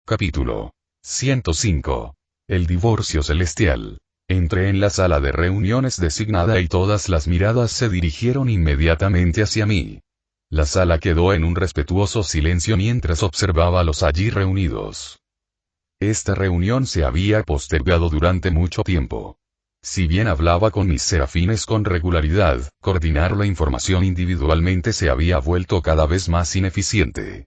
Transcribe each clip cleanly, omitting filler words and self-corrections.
Capítulo 105. El divorcio celestial. Entré en la sala de reuniones designada y todas las miradas se dirigieron inmediatamente hacia mí. La sala quedó en un respetuoso silencio mientras observaba a los allí reunidos. Esta reunión se había postergado durante mucho tiempo. Si bien hablaba con mis serafines con regularidad, coordinar la información individualmente se había vuelto cada vez más ineficiente.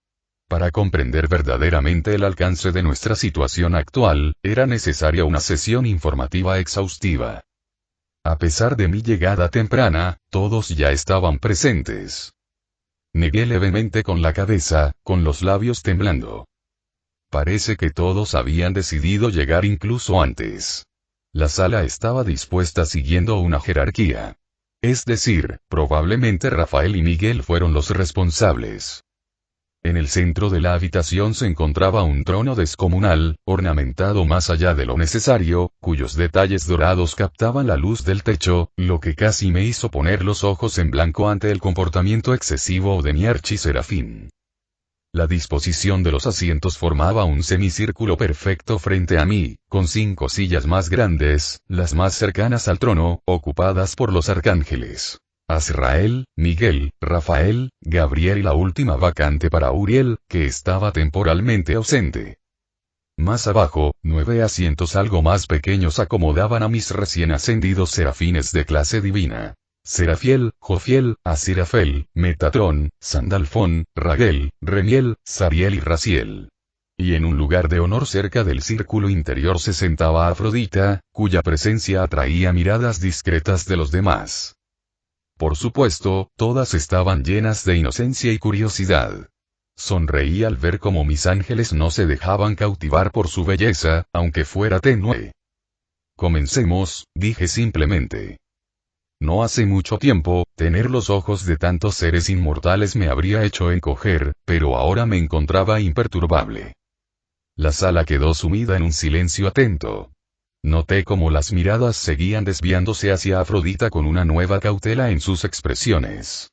Para comprender verdaderamente el alcance de nuestra situación actual, era necesaria una sesión informativa exhaustiva. A pesar de mi llegada temprana, todos ya estaban presentes. Negué levemente con la cabeza, con los labios temblando. Parece que todos habían decidido llegar incluso antes. La sala estaba dispuesta siguiendo una jerarquía. Es decir, probablemente Rafael y Miguel fueron los responsables. En el centro de la habitación se encontraba un trono descomunal, ornamentado más allá de lo necesario, cuyos detalles dorados captaban la luz del techo, lo que casi me hizo poner los ojos en blanco ante el comportamiento excesivo de mi archiserafín. La disposición de los asientos formaba un semicírculo perfecto frente a mí, con 5 sillas más grandes, las más cercanas al trono, ocupadas por los arcángeles Azrael, Miguel, Rafael, Gabriel y la última vacante para Uriel, que estaba temporalmente ausente. Más abajo, 9 asientos algo más pequeños acomodaban a mis recién ascendidos serafines de clase divina. Serafiel, Jofiel, Azirafel, Metatrón, Sandalfón, Raguel, Remiel, Sariel y Raziel. Y en un lugar de honor cerca del círculo interior se sentaba Afrodita, cuya presencia atraía miradas discretas de los demás. Por supuesto, todas estaban llenas de inocencia y curiosidad. Sonreí al ver cómo mis ángeles no se dejaban cautivar por su belleza, aunque fuera tenue. Comencemos, dije simplemente. No hace mucho tiempo, tener los ojos de tantos seres inmortales me habría hecho encoger, pero ahora me encontraba imperturbable. La sala quedó sumida en un silencio atento. Noté cómo las miradas seguían desviándose hacia Afrodita con una nueva cautela en sus expresiones.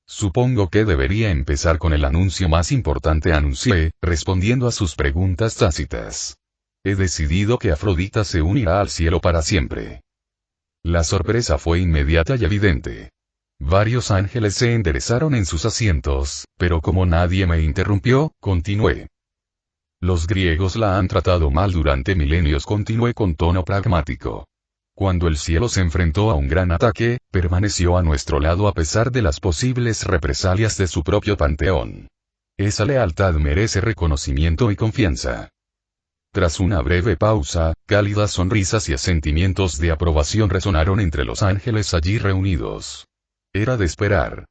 Supongo que debería empezar con el anuncio más importante, anuncié, respondiendo a sus preguntas tácitas. He decidido que Afrodita se unirá al cielo para siempre. La sorpresa fue inmediata y evidente. Varios ángeles se enderezaron en sus asientos, pero como nadie me interrumpió, continué. Los griegos la han tratado mal durante milenios, continué con tono pragmático. Cuando el cielo se enfrentó a un gran ataque, permaneció a nuestro lado a pesar de las posibles represalias de su propio panteón. Esa lealtad merece reconocimiento y confianza. Tras una breve pausa, cálidas sonrisas y asentimientos de aprobación resonaron entre los ángeles allí reunidos. Era de esperar.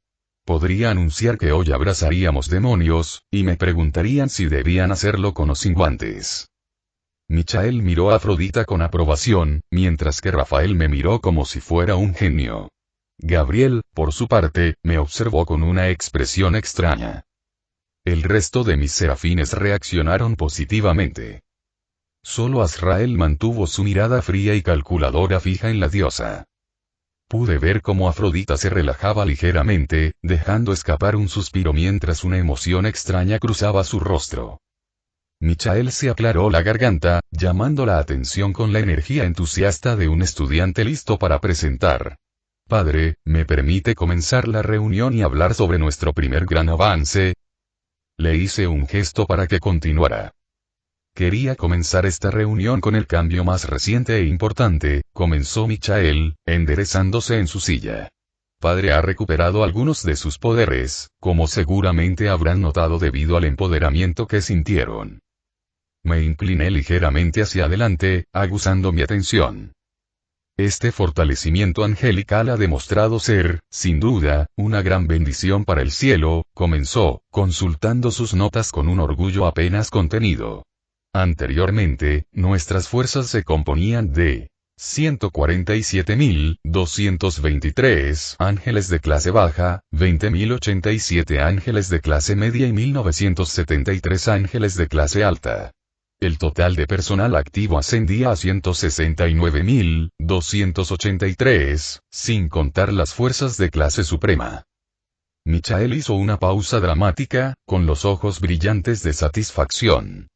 Podría anunciar que hoy abrazaríamos demonios, y me preguntarían si debían hacerlo con o sin guantes. Michael miró a Afrodita con aprobación, mientras que Rafael me miró como si fuera un genio. Gabriel, por su parte, me observó con una expresión extraña. El resto de mis serafines reaccionaron positivamente. Solo Azrael mantuvo su mirada fría y calculadora fija en la diosa. Pude ver cómo Afrodita se relajaba ligeramente, dejando escapar un suspiro mientras una emoción extraña cruzaba su rostro. Michael se aclaró la garganta, llamando la atención con la energía entusiasta de un estudiante listo para presentar. Padre, ¿me permite comenzar la reunión y hablar sobre nuestro primer gran avance? Le hice un gesto para que continuara. Quería comenzar esta reunión con el cambio más reciente e importante, comenzó Michael, enderezándose en su silla. Padre ha recuperado algunos de sus poderes, como seguramente habrán notado debido al empoderamiento que sintieron. Me incliné ligeramente hacia adelante, aguzando mi atención. Este fortalecimiento angelical ha demostrado ser, sin duda, una gran bendición para el cielo, comenzó, consultando sus notas con un orgullo apenas contenido. Anteriormente, nuestras fuerzas se componían de 147.223 ángeles de clase baja, 20.087 ángeles de clase media y 1.973 ángeles de clase alta. El total de personal activo ascendía a 169.283, sin contar las fuerzas de clase suprema. Michael hizo una pausa dramática, con los ojos brillantes de satisfacción.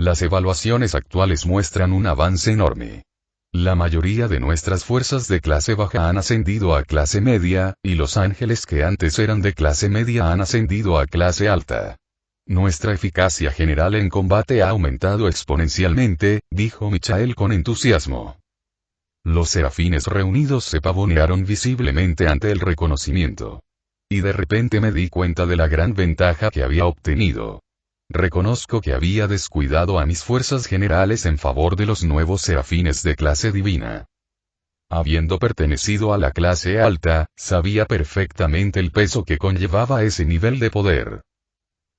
Las evaluaciones actuales muestran un avance enorme. La mayoría de nuestras fuerzas de clase baja han ascendido a clase media, y los ángeles que antes eran de clase media han ascendido a clase alta. Nuestra eficacia general en combate ha aumentado exponencialmente, dijo Michael con entusiasmo. Los serafines reunidos se pavonearon visiblemente ante el reconocimiento. Y de repente me di cuenta de la gran ventaja que había obtenido. Reconozco que había descuidado a mis fuerzas generales en favor de los nuevos serafines de clase divina. Habiendo pertenecido a la clase alta, sabía perfectamente el peso que conllevaba ese nivel de poder.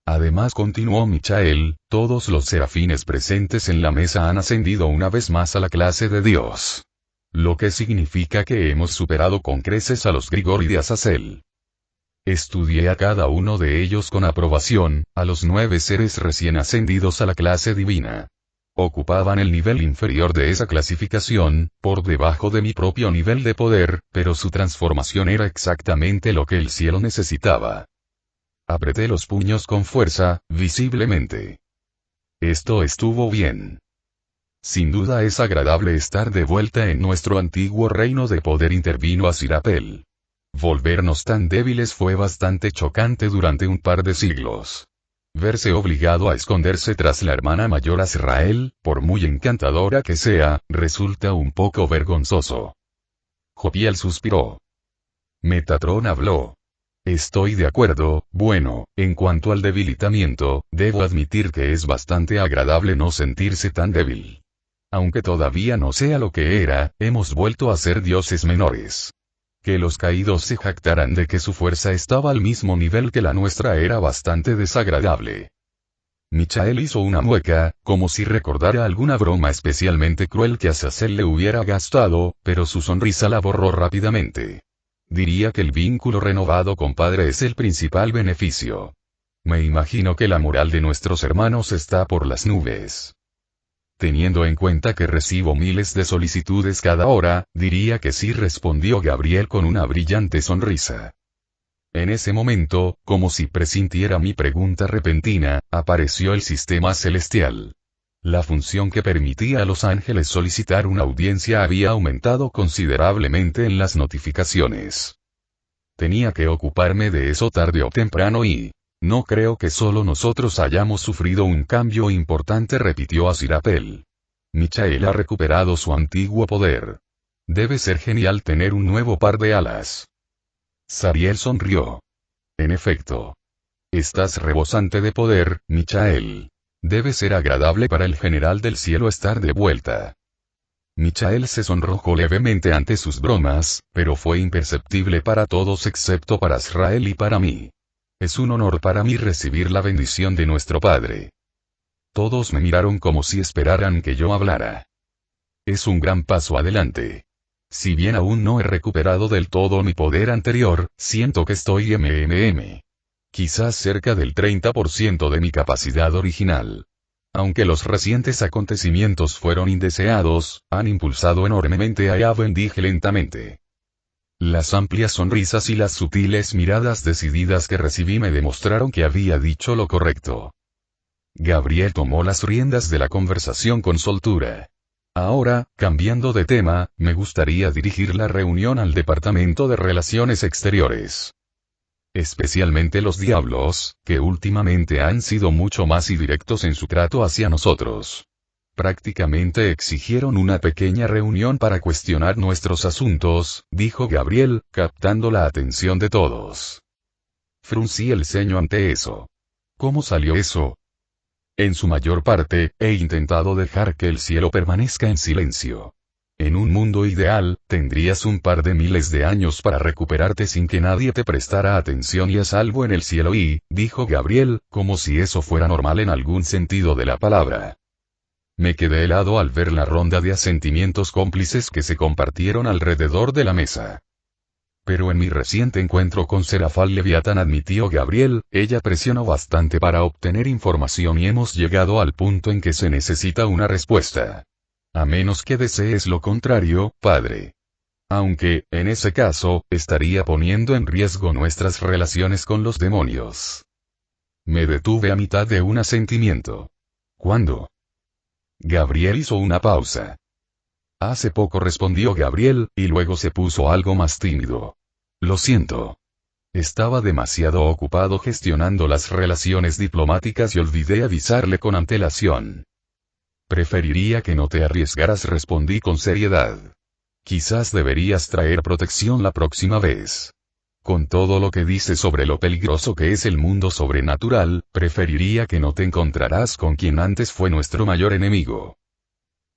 Además, continuó Michael, todos los serafines presentes en la mesa han ascendido una vez más a la clase de Dios. Lo que significa que hemos superado con creces a los Grigori de Azazel. Estudié a cada uno de ellos con aprobación, a los 9 seres recién ascendidos a la clase divina. Ocupaban el nivel inferior de esa clasificación, por debajo de mi propio nivel de poder, pero su transformación era exactamente lo que el cielo necesitaba. Apreté los puños con fuerza, visiblemente. Esto estuvo bien. Sin duda es agradable estar de vuelta en nuestro antiguo reino de poder, intervino Aziraphale. Volvernos tan débiles fue bastante chocante durante un par de siglos. Verse obligado a esconderse tras la hermana mayor Azrael, por muy encantadora que sea, resulta un poco vergonzoso. Jovial suspiró. Metatron habló. Estoy de acuerdo, bueno, en cuanto al debilitamiento, debo admitir que es bastante agradable no sentirse tan débil. Aunque todavía no sea lo que era, hemos vuelto a ser dioses menores. Que los caídos se jactaran de que su fuerza estaba al mismo nivel que la nuestra era bastante desagradable. Michael hizo una mueca, como si recordara alguna broma especialmente cruel que Azazel le hubiera gastado, pero su sonrisa la borró rápidamente. Diría que el vínculo renovado con Padre es el principal beneficio. Me imagino que la moral de nuestros hermanos está por las nubes. Teniendo en cuenta que recibo miles de solicitudes cada hora, diría que sí, respondió Gabriel con una brillante sonrisa. En ese momento, como si presintiera mi pregunta repentina, apareció el sistema celestial. La función que permitía a los ángeles solicitar una audiencia había aumentado considerablemente en las notificaciones. Tenía que ocuparme de eso tarde o temprano y... no creo que solo nosotros hayamos sufrido un cambio importante, repitió Aziraphale. Michael ha recuperado su antiguo poder. Debe ser genial tener un nuevo par de alas. Zariel sonrió. En efecto. Estás rebosante de poder, Michael. Debe ser agradable para el general del cielo estar de vuelta. Michael se sonrojó levemente ante sus bromas, pero fue imperceptible para todos excepto para Azrael y para mí. Es un honor para mí recibir la bendición de nuestro Padre. Todos me miraron como si esperaran que yo hablara. Es un gran paso adelante. Si bien aún no he recuperado del todo mi poder anterior, siento que estoy quizás cerca del 30% de mi capacidad original. Aunque los recientes acontecimientos fueron indeseados, han impulsado enormemente a Yahweh, dije lentamente. Las amplias sonrisas y las sutiles miradas decididas que recibí me demostraron que había dicho lo correcto. Gabriel tomó las riendas de la conversación con soltura. Ahora, cambiando de tema, me gustaría dirigir la reunión al Departamento de Relaciones Exteriores. Especialmente los diablos, que últimamente han sido mucho más directos en su trato hacia nosotros. Prácticamente exigieron una pequeña reunión para cuestionar nuestros asuntos, dijo Gabriel, captando la atención de todos. Fruncí el ceño ante eso. ¿Cómo salió eso? En su mayor parte, he intentado dejar que el cielo permanezca en silencio. En un mundo ideal, tendrías un par de miles de años para recuperarte sin que nadie te prestara atención y a salvo en el cielo y, dijo Gabriel, como si eso fuera normal en algún sentido de la palabra. Me quedé helado al ver la ronda de asentimientos cómplices que se compartieron alrededor de la mesa. Pero en mi reciente encuentro con Serafal Leviatán, admitió Gabriel, ella presionó bastante para obtener información y hemos llegado al punto en que se necesita una respuesta. A menos que desees lo contrario, padre. Aunque, en ese caso, estaría poniendo en riesgo nuestras relaciones con los demonios. Me detuve a mitad de un asentimiento. ¿Cuándo? Gabriel hizo una pausa. Hace poco, respondió Gabriel, y luego se puso algo más tímido. Lo siento. Estaba demasiado ocupado gestionando las relaciones diplomáticas y olvidé avisarle con antelación. Preferiría que no te arriesgaras, respondí con seriedad. Quizás deberías traer protección la próxima vez. Con todo lo que dices sobre lo peligroso que es el mundo sobrenatural, preferiría que no te encontrarás con quien antes fue nuestro mayor enemigo.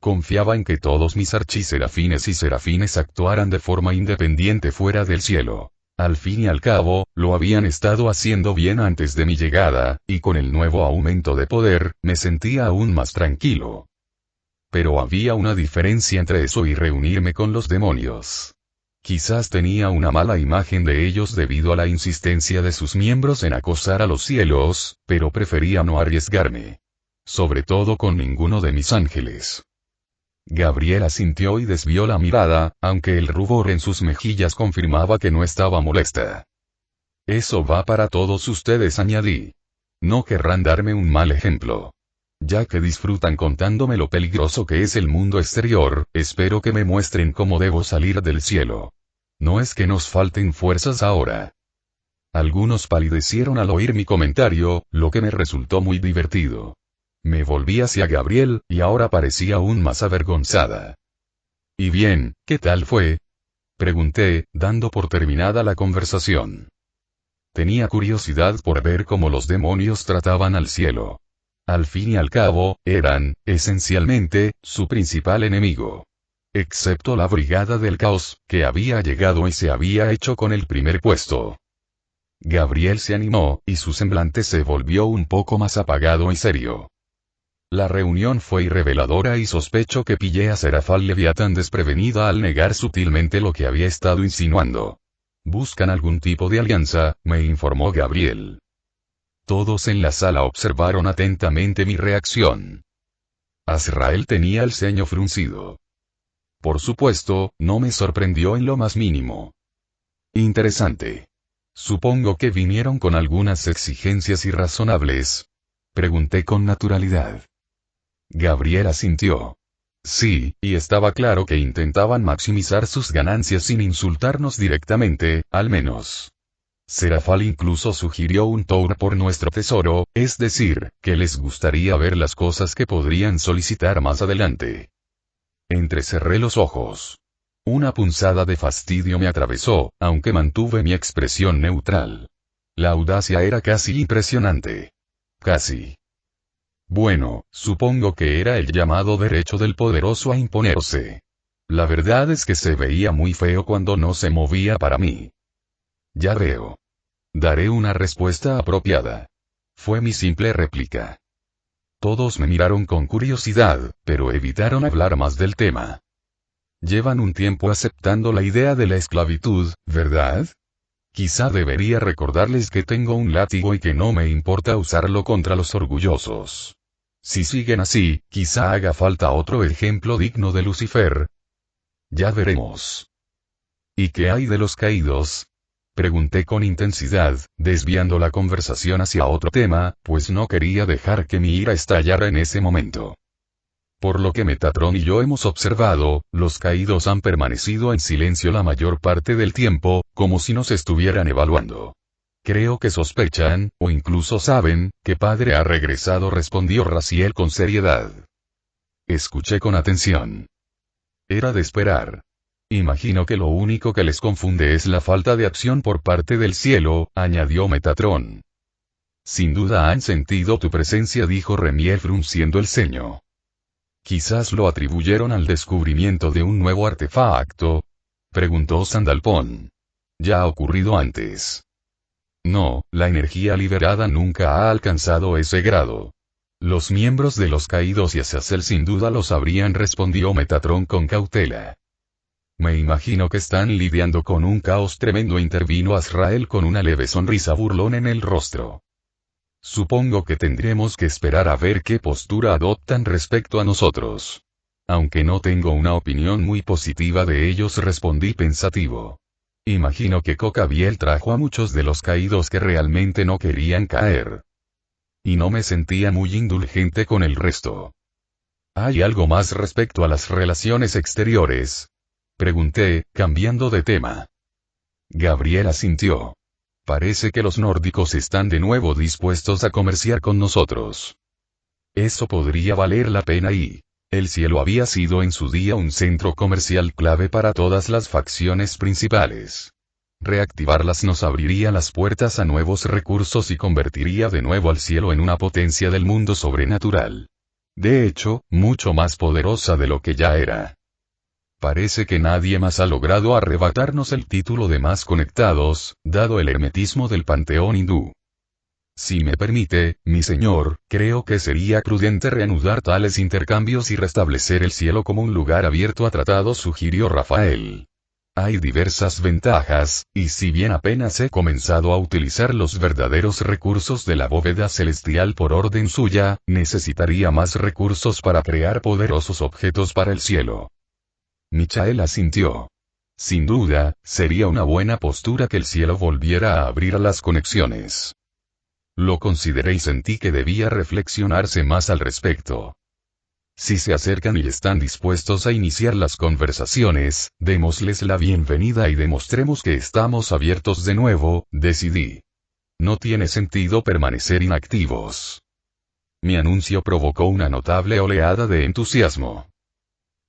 Confiaba en que todos mis archiserafines y serafines actuaran de forma independiente fuera del cielo. Al fin y al cabo, lo habían estado haciendo bien antes de mi llegada, y con el nuevo aumento de poder, me sentía aún más tranquilo. Pero había una diferencia entre eso y reunirme con los demonios. Quizás tenía una mala imagen de ellos debido a la insistencia de sus miembros en acosar a los cielos, pero prefería no arriesgarme. Sobre todo con ninguno de mis ángeles. Gabriel asintió y desvió la mirada, aunque el rubor en sus mejillas confirmaba que no estaba molesta. Eso va para todos ustedes, añadí. No querrán darme un mal ejemplo. Ya que disfrutan contándome lo peligroso que es el mundo exterior, espero que me muestren cómo debo salir del cielo. No es que nos falten fuerzas ahora. Algunos palidecieron al oír mi comentario, lo que me resultó muy divertido. Me volví hacia Gabriel, y ahora parecía aún más avergonzada. ¿Y bien, qué tal fue? Pregunté, dando por terminada la conversación. Tenía curiosidad por ver cómo los demonios trataban al cielo. Al fin y al cabo, eran, esencialmente, su principal enemigo. Excepto la Brigada del Caos, que había llegado y se había hecho con el primer puesto. Gabriel se animó, y su semblante se volvió un poco más apagado y serio. La reunión fue reveladora y sospecho que pillé a Serafal Leviatán desprevenida al negar sutilmente lo que había estado insinuando. Buscan algún tipo de alianza, me informó Gabriel. Todos en la sala observaron atentamente mi reacción. Azrael tenía el ceño fruncido. Por supuesto, no me sorprendió en lo más mínimo. Interesante. Supongo que vinieron con algunas exigencias irrazonables. Pregunté con naturalidad. Gabriel asintió. Sí, y estaba claro que intentaban maximizar sus ganancias sin insultarnos directamente, al menos. Serafal incluso sugirió un tour por nuestro tesoro, es decir, que les gustaría ver las cosas que podrían solicitar más adelante. Entrecerré los ojos. Una punzada de fastidio me atravesó, aunque mantuve mi expresión neutral. La audacia era casi impresionante. Casi. Bueno, supongo que era el llamado derecho del poderoso a imponerse. La verdad es que se veía muy feo cuando no se movía para mí. Ya veo. Daré una respuesta apropiada. Fue mi simple réplica. Todos me miraron con curiosidad, pero evitaron hablar más del tema. Llevan un tiempo aceptando la idea de la esclavitud, ¿verdad? Quizá debería recordarles que tengo un látigo y que no me importa usarlo contra los orgullosos. Si siguen así, quizá haga falta otro ejemplo digno de Lucifer. Ya veremos. ¿Y qué hay de los caídos? Pregunté con intensidad, desviando la conversación hacia otro tema, pues no quería dejar que mi ira estallara en ese momento. Por lo que Metatron y yo hemos observado, los caídos han permanecido en silencio la mayor parte del tiempo, como si nos estuvieran evaluando. Creo que sospechan, o incluso saben, que Padre ha regresado, respondió Raziel con seriedad. Escuché con atención. Era de esperar. Imagino que lo único que les confunde es la falta de acción por parte del cielo, añadió Metatron. Sin duda han sentido tu presencia, dijo Remiel frunciendo el ceño. Quizás lo atribuyeron al descubrimiento de un nuevo artefacto, preguntó Sandalphon. Ya ha ocurrido antes. No, la energía liberada nunca ha alcanzado ese grado. Los miembros de los caídos y Azazel sin duda lo sabrían, respondió Metatron con cautela. Me imagino que están lidiando con un caos tremendo, intervino Azrael con una leve sonrisa burlona en el rostro. Supongo que tendremos que esperar a ver qué postura adoptan respecto a nosotros. Aunque no tengo una opinión muy positiva de ellos, respondí pensativo. Imagino que Cocabiel trajo a muchos de los caídos que realmente no querían caer. Y no me sentía muy indulgente con el resto. ¿Hay algo más respecto a las relaciones exteriores? Pregunté, cambiando de tema. Gabriel asintió. Parece que los nórdicos están de nuevo dispuestos a comerciar con nosotros. Eso podría valer la pena y... El cielo había sido en su día un centro comercial clave para todas las facciones principales. Reactivarlas nos abriría las puertas a nuevos recursos y convertiría de nuevo al cielo en una potencia del mundo sobrenatural. De hecho, mucho más poderosa de lo que ya era. Parece que nadie más ha logrado arrebatarnos el título de más conectados, dado el hermetismo del panteón hindú. Si me permite, mi señor, creo que sería prudente reanudar tales intercambios y restablecer el cielo como un lugar abierto a tratados, sugirió Rafael. Hay diversas ventajas, y si bien apenas he comenzado a utilizar los verdaderos recursos de la bóveda celestial por orden suya, necesitaría más recursos para crear poderosos objetos para el cielo. Michael asintió. Sin duda, sería una buena postura que el cielo volviera a abrir a las conexiones. Lo consideré y sentí que debía reflexionarse más al respecto. Si se acercan y están dispuestos a iniciar las conversaciones, démosles la bienvenida y demostremos que estamos abiertos de nuevo, decidí. No tiene sentido permanecer inactivos. Mi anuncio provocó una notable oleada de entusiasmo.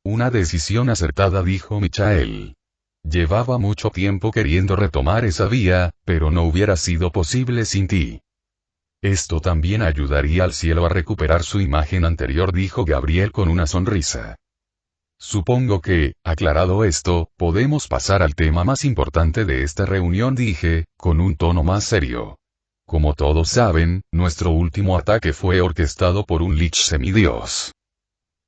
Una decisión acertada, dijo Michael. Llevaba mucho tiempo queriendo retomar esa vía, pero no hubiera sido posible sin ti. Esto también ayudaría al cielo a recuperar su imagen anterior, dijo Gabriel con una sonrisa. Supongo que, aclarado esto, podemos pasar al tema más importante de esta reunión, dije, con un tono más serio. Como todos saben, nuestro último ataque fue orquestado por un lich semidios.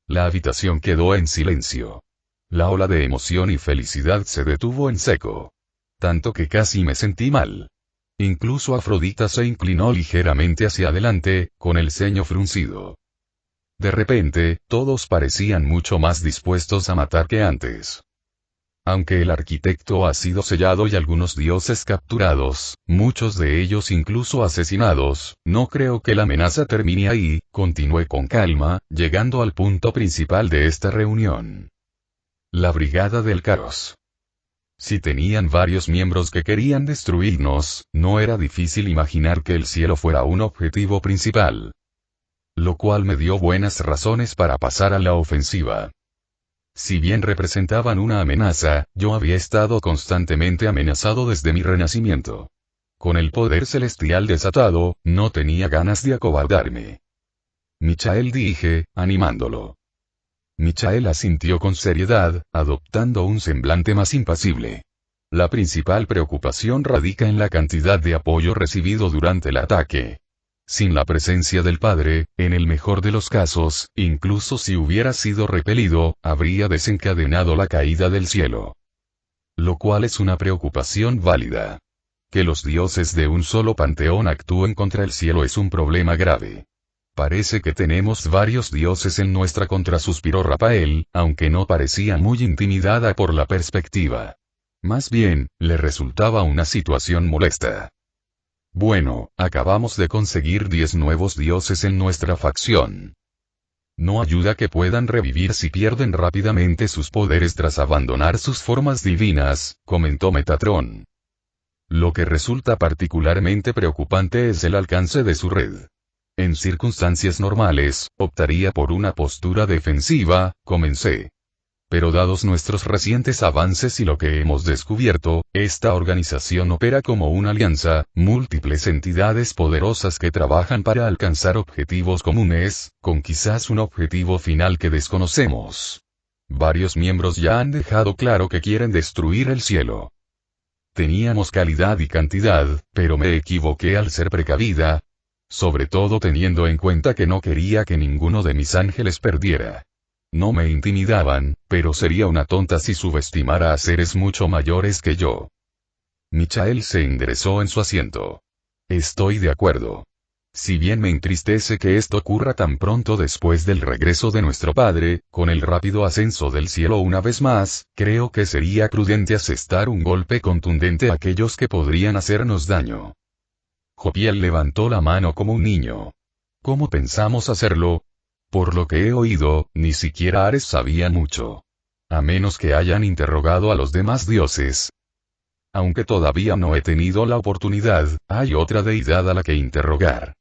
La habitación quedó en silencio. La ola de emoción y felicidad se detuvo en seco. Tanto que casi me sentí mal. Incluso Afrodita se inclinó ligeramente hacia adelante, con el ceño fruncido. De repente, todos parecían mucho más dispuestos a matar que antes. Aunque el arquitecto ha sido sellado y algunos dioses capturados, muchos de ellos incluso asesinados, no creo que la amenaza termine ahí, continué con calma, llegando al punto principal de esta reunión. La Brigada del Caos. Si tenían varios miembros que querían destruirnos, no era difícil imaginar que el cielo fuera un objetivo principal. Lo cual me dio buenas razones para pasar a la ofensiva. Si bien representaban una amenaza, yo había estado constantemente amenazado desde mi renacimiento. Con el poder celestial desatado, no tenía ganas de acobardarme. Michael, dije, animándolo. Michael asintió con seriedad, adoptando un semblante más impasible. La principal preocupación radica en la cantidad de apoyo recibido durante el ataque. Sin la presencia del padre, en el mejor de los casos, incluso si hubiera sido repelido, habría desencadenado la caída del cielo. Lo cual es una preocupación válida. Que los dioses de un solo panteón actúen contra el cielo es un problema grave. Parece que tenemos varios dioses en nuestra contra, suspiró Rafael, aunque no parecía muy intimidada por la perspectiva. Más bien, le resultaba una situación molesta. Bueno, acabamos de conseguir 10 nuevos dioses en nuestra facción. No ayuda que puedan revivir si pierden rápidamente sus poderes tras abandonar sus formas divinas, comentó Metatron. Lo que resulta particularmente preocupante es el alcance de su red. En circunstancias normales, optaría por una postura defensiva, comencé. Pero dados nuestros recientes avances y lo que hemos descubierto, esta organización opera como una alianza, múltiples entidades poderosas que trabajan para alcanzar objetivos comunes, con quizás un objetivo final que desconocemos. Varios miembros ya han dejado claro que quieren destruir el cielo. Teníamos calidad y cantidad, pero me equivoqué al ser precavida. Sobre todo teniendo en cuenta que no quería que ninguno de mis ángeles perdiera. No me intimidaban, pero sería una tonta si subestimara a seres mucho mayores que yo. Michael se enderezó en su asiento. Estoy de acuerdo. Si bien me entristece que esto ocurra tan pronto después del regreso de nuestro padre, con el rápido ascenso del cielo una vez más, creo que sería prudente asestar un golpe contundente a aquellos que podrían hacernos daño. Jopiel levantó la mano como un niño. ¿Cómo pensamos hacerlo? Por lo que he oído, ni siquiera Ares sabía mucho. A menos que hayan interrogado a los demás dioses. Aunque todavía no he tenido la oportunidad, hay otra deidad a la que interrogar.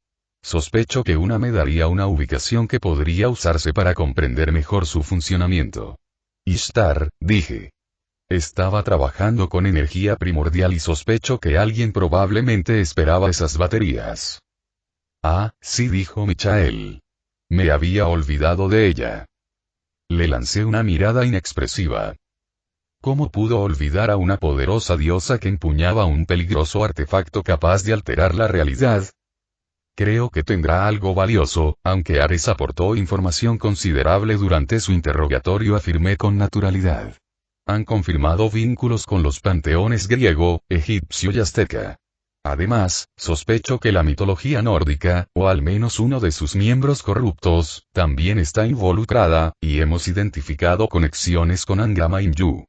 Sospecho que una me daría una ubicación que podría usarse para comprender mejor su funcionamiento. Ishtar, dije. Estaba trabajando con energía primordial y sospecho que alguien probablemente esperaba esas baterías. Ah, sí, dijo Michael. Me había olvidado de ella. Le lancé una mirada inexpresiva. ¿Cómo pudo olvidar a una poderosa diosa que empuñaba un peligroso artefacto capaz de alterar la realidad? Creo que tendrá algo valioso, aunque Ares aportó información considerable durante su interrogatorio, afirmé con naturalidad. Han confirmado vínculos con los panteones griego, egipcio y azteca. Además, sospecho que la mitología nórdica, o al menos uno de sus miembros corruptos, también está involucrada, y hemos identificado conexiones con Angra Mainyu.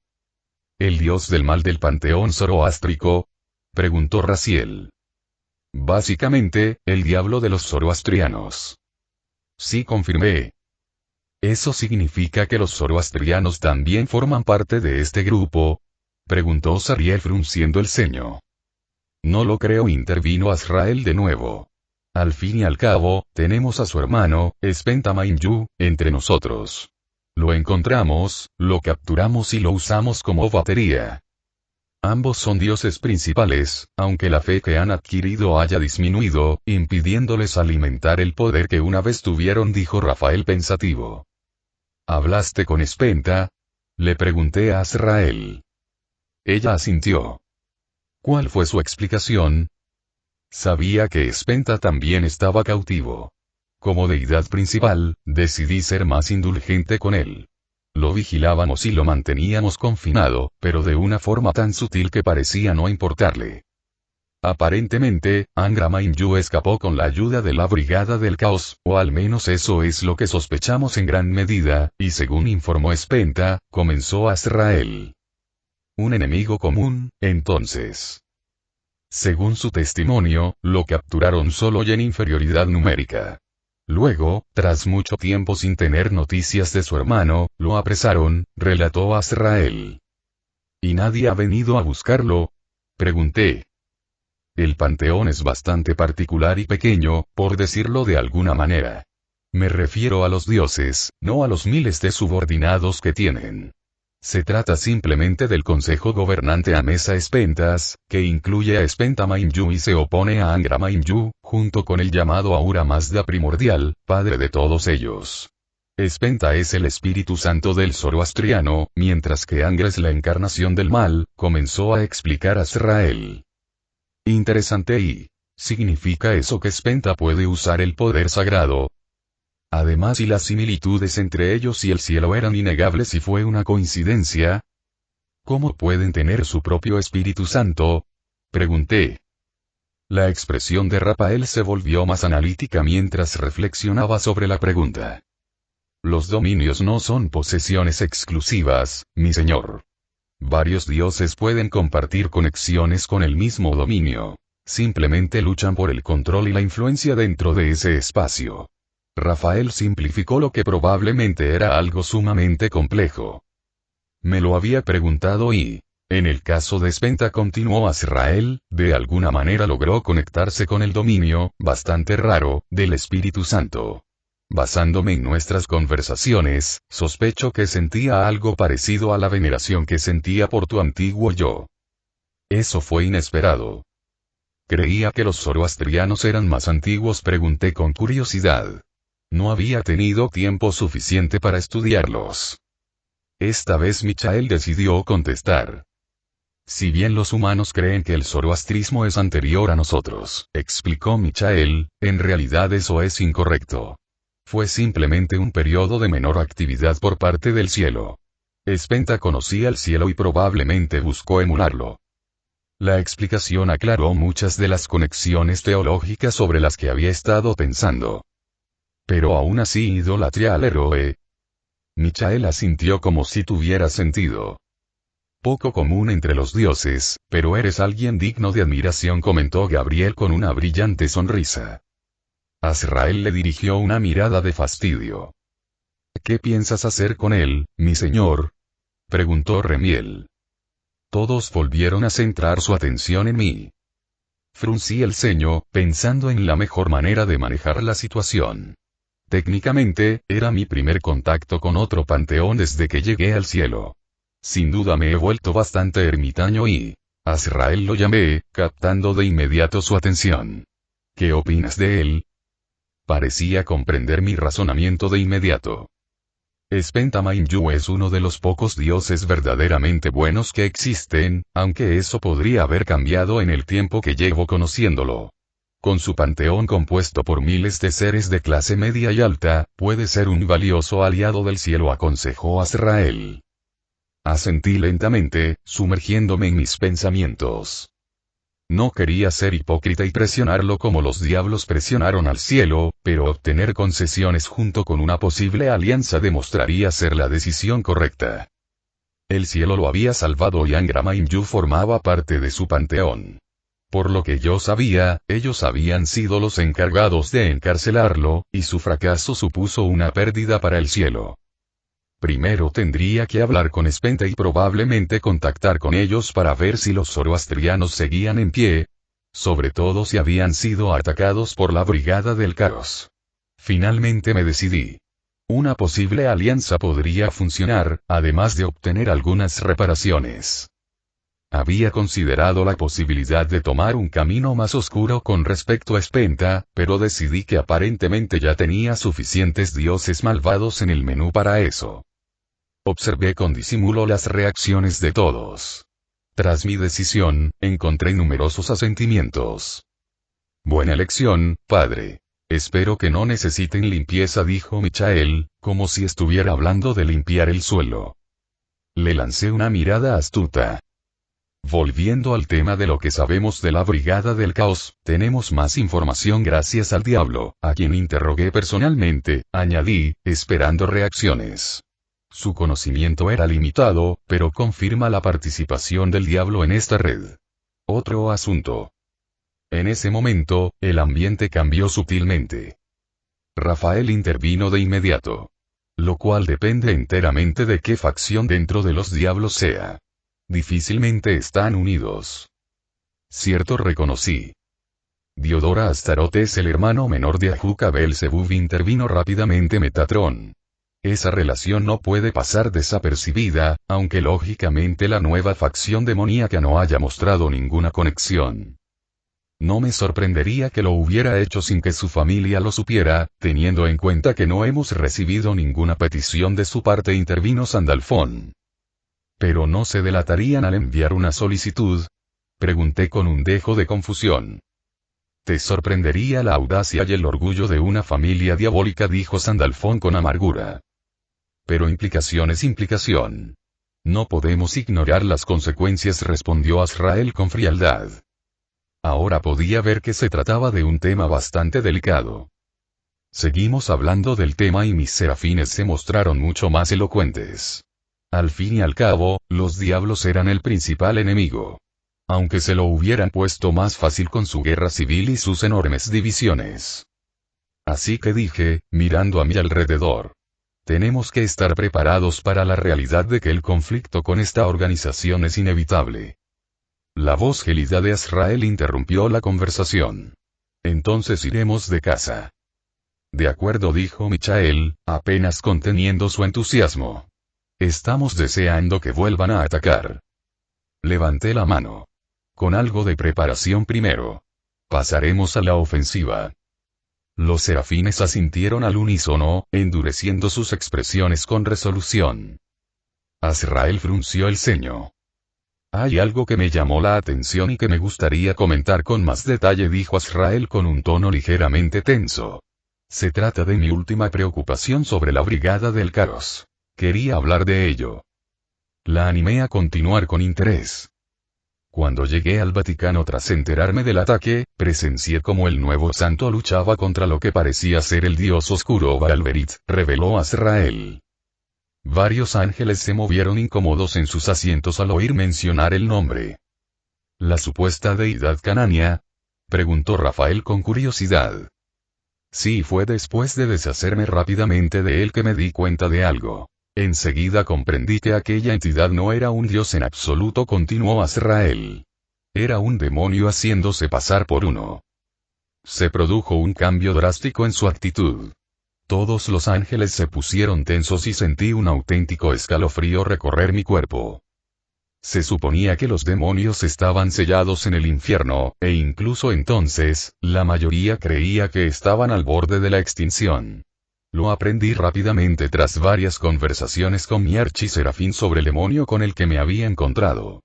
¿El dios del mal del panteón zoroástrico? Preguntó Raziel. Básicamente, el diablo de los zoroastrianos. Sí, confirmé. ¿Eso significa que los zoroastrianos también forman parte de este grupo? Preguntó Sariel frunciendo el ceño. No lo creo, intervino Azrael de nuevo. Al fin y al cabo, tenemos a su hermano, Spenta Mainyu, entre nosotros. Lo encontramos, lo capturamos y lo usamos como batería. Ambos son dioses principales, aunque la fe que han adquirido haya disminuido, impidiéndoles alimentar el poder que una vez tuvieron, dijo Rafael pensativo. ¿Hablaste con Spenta? Le pregunté a Azrael. Ella asintió. ¿Cuál fue su explicación? Sabía que Spenta también estaba cautivo. Como deidad principal, decidí ser más indulgente con él. Lo vigilábamos y lo manteníamos confinado, pero de una forma tan sutil que parecía no importarle. Aparentemente, Angra Mainyu escapó con la ayuda de la Brigada del Caos, o al menos eso es lo que sospechamos en gran medida, y según informó Spenta, comenzó Azrael. Un enemigo común, entonces. Según su testimonio, lo capturaron solo y en inferioridad numérica. Luego, tras mucho tiempo sin tener noticias de su hermano, lo apresaron, relató Azrael. ¿Y nadie ha venido a buscarlo? Pregunté. El panteón es bastante particular y pequeño, por decirlo de alguna manera. Me refiero a los dioses, no a los miles de subordinados que tienen. Se trata simplemente del Consejo Gobernante Amesa Spentas, que incluye a Spenta Mainyu y se opone a Angra Mainyu, junto con el llamado Ahura Mazda primordial, padre de todos ellos. Spenta es el Espíritu Santo del zoroastriano, mientras que Angra es la encarnación del mal, comenzó a explicar Azrael. Interesante. ¿Y significa eso que Spenta puede usar el poder sagrado? Además, y las similitudes entre ellos y el cielo eran innegables y fue una coincidencia. ¿Cómo pueden tener su propio Espíritu Santo? Pregunté. La expresión de Rafael se volvió más analítica mientras reflexionaba sobre la pregunta. Los dominios no son posesiones exclusivas, mi señor. Varios dioses pueden compartir conexiones con el mismo dominio. Simplemente luchan por el control y la influencia dentro de ese espacio. Rafael simplificó lo que probablemente era algo sumamente complejo. Me lo había preguntado y, en el caso de Spenta, continuó Azrael, de alguna manera logró conectarse con el dominio, bastante raro, del Espíritu Santo. Basándome en nuestras conversaciones, sospecho que sentía algo parecido a la veneración que sentía por tu antiguo yo. Eso fue inesperado. Creía que los zoroastrianos eran más antiguos, pregunté con curiosidad. No había tenido tiempo suficiente para estudiarlos. Esta vez Michael decidió contestar. Si bien los humanos creen que el zoroastrismo es anterior a nosotros, explicó Michael, en realidad eso es incorrecto. Fue simplemente un periodo de menor actividad por parte del cielo. Spenta conocía el cielo y probablemente buscó emularlo. La explicación aclaró muchas de las conexiones teológicas sobre las que había estado pensando. Pero aún así idolatría al héroe. Michael asintió como si tuviera sentido. Poco común entre los dioses, pero eres alguien digno de admiración, comentó Gabriel con una brillante sonrisa. Azrael le dirigió una mirada de fastidio. ¿Qué piensas hacer con él, mi señor?, preguntó Remiel. Todos volvieron a centrar su atención en mí. Fruncí el ceño, pensando en la mejor manera de manejar la situación. Técnicamente, era mi primer contacto con otro panteón desde que llegué al cielo. Sin duda me he vuelto bastante ermitaño y... Azrael lo llamé, captando de inmediato su atención. ¿Qué opinas de él? Parecía comprender mi razonamiento de inmediato. Spenta-Mainyu es uno de los pocos dioses verdaderamente buenos que existen, aunque eso podría haber cambiado en el tiempo que llevo conociéndolo. Con su panteón compuesto por miles de seres de clase media y alta, puede ser un valioso aliado del cielo, aconsejó Azrael. Asentí lentamente, sumergiéndome en mis pensamientos. No quería ser hipócrita y presionarlo como los diablos presionaron al cielo, pero obtener concesiones junto con una posible alianza demostraría ser la decisión correcta. El cielo lo había salvado y Angra Mainyu formaba parte de su panteón. Por lo que yo sabía, ellos habían sido los encargados de encarcelarlo, y su fracaso supuso una pérdida para el cielo. Primero tendría que hablar con Spenta y probablemente contactar con ellos para ver si los zoroastrianos seguían en pie, sobre todo si habían sido atacados por la Brigada del Caos. Finalmente me decidí. Una posible alianza podría funcionar, además de obtener algunas reparaciones. Había considerado la posibilidad de tomar un camino más oscuro con respecto a Spenta, pero decidí que aparentemente ya tenía suficientes dioses malvados en el menú para eso. Observé con disimulo las reacciones de todos. Tras mi decisión, encontré numerosos asentimientos. Buena elección, padre. Espero que no necesiten limpieza, dijo Michael, como si estuviera hablando de limpiar el suelo. Le lancé una mirada astuta. Volviendo al tema de lo que sabemos de la Brigada del Caos, tenemos más información gracias al diablo, a quien interrogué personalmente, añadí, esperando reacciones. Su conocimiento era limitado, pero confirma la participación del diablo en esta red. Otro asunto. En ese momento, el ambiente cambió sutilmente. Rafael intervino de inmediato. Lo cual depende enteramente de qué facción dentro de los diablos sea. Difícilmente están unidos. Cierto, reconocí. Diodora Astaroth es el hermano menor de Ajuka Belzebub, intervino rápidamente Metatron. Esa relación no puede pasar desapercibida, aunque lógicamente la nueva facción demoníaca no haya mostrado ninguna conexión. No me sorprendería que lo hubiera hecho sin que su familia lo supiera, teniendo en cuenta que no hemos recibido ninguna petición de su parte, intervino Sandalfón. ¿Pero no se delatarían al enviar una solicitud? Pregunté con un dejo de confusión. Te sorprendería la audacia y el orgullo de una familia diabólica, dijo Sandalfón con amargura. Pero implicación es implicación. No podemos ignorar las consecuencias, respondió Azrael con frialdad. Ahora podía ver que se trataba de un tema bastante delicado. Seguimos hablando del tema y mis serafines se mostraron mucho más elocuentes. Al fin y al cabo, los diablos eran el principal enemigo. Aunque se lo hubieran puesto más fácil con su guerra civil y sus enormes divisiones. Así que dije, mirando a mi alrededor. Tenemos que estar preparados para la realidad de que el conflicto con esta organización es inevitable. La voz gélida de Azrael interrumpió la conversación. Entonces iremos de casa. De acuerdo, dijo Michael, apenas conteniendo su entusiasmo. Estamos deseando que vuelvan a atacar. Levanté la mano. Con algo de preparación primero. Pasaremos a la ofensiva. Los serafines asintieron al unísono, endureciendo sus expresiones con resolución. Azrael frunció el ceño. Hay algo que me llamó la atención y que me gustaría comentar con más detalle, dijo Azrael con un tono ligeramente tenso. Se trata de mi última preocupación sobre la Brigada del Caos. Quería hablar de ello. La animé a continuar con interés. Cuando llegué al Vaticano tras enterarme del ataque, presencié cómo el nuevo santo luchaba contra lo que parecía ser el dios oscuro Baalberith, reveló Azrael. Varios ángeles se movieron incómodos en sus asientos al oír mencionar el nombre. ¿La supuesta deidad Canania? Preguntó Rafael con curiosidad. Sí, fue después de deshacerme rápidamente de él que me di cuenta de algo. Enseguida comprendí que aquella entidad no era un dios en absoluto, continuó Azrael. Era un demonio haciéndose pasar por uno. Se produjo un cambio drástico en su actitud. Todos los ángeles se pusieron tensos y sentí un auténtico escalofrío recorrer mi cuerpo. Se suponía que los demonios estaban sellados en el infierno, e incluso entonces, la mayoría creía que estaban al borde de la extinción. Lo aprendí rápidamente tras varias conversaciones con mi archiserafín sobre el demonio con el que me había encontrado.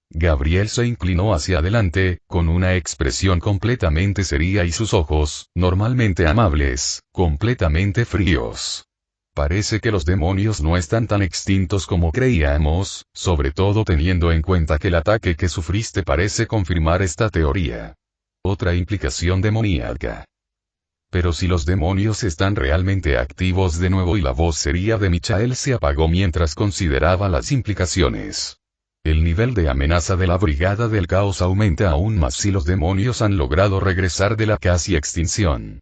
Gabriel se inclinó hacia adelante, con una expresión completamente seria y sus ojos, normalmente amables, completamente fríos. Parece que los demonios no están tan extintos como creíamos, sobre todo teniendo en cuenta que el ataque que sufriste parece confirmar esta teoría. Otra implicación demoníaca. Pero si los demonios están realmente activos de nuevo, y la voz seria de Michael se apagó mientras consideraba las implicaciones. El nivel de amenaza de la Brigada del Caos aumenta aún más si los demonios han logrado regresar de la casi extinción.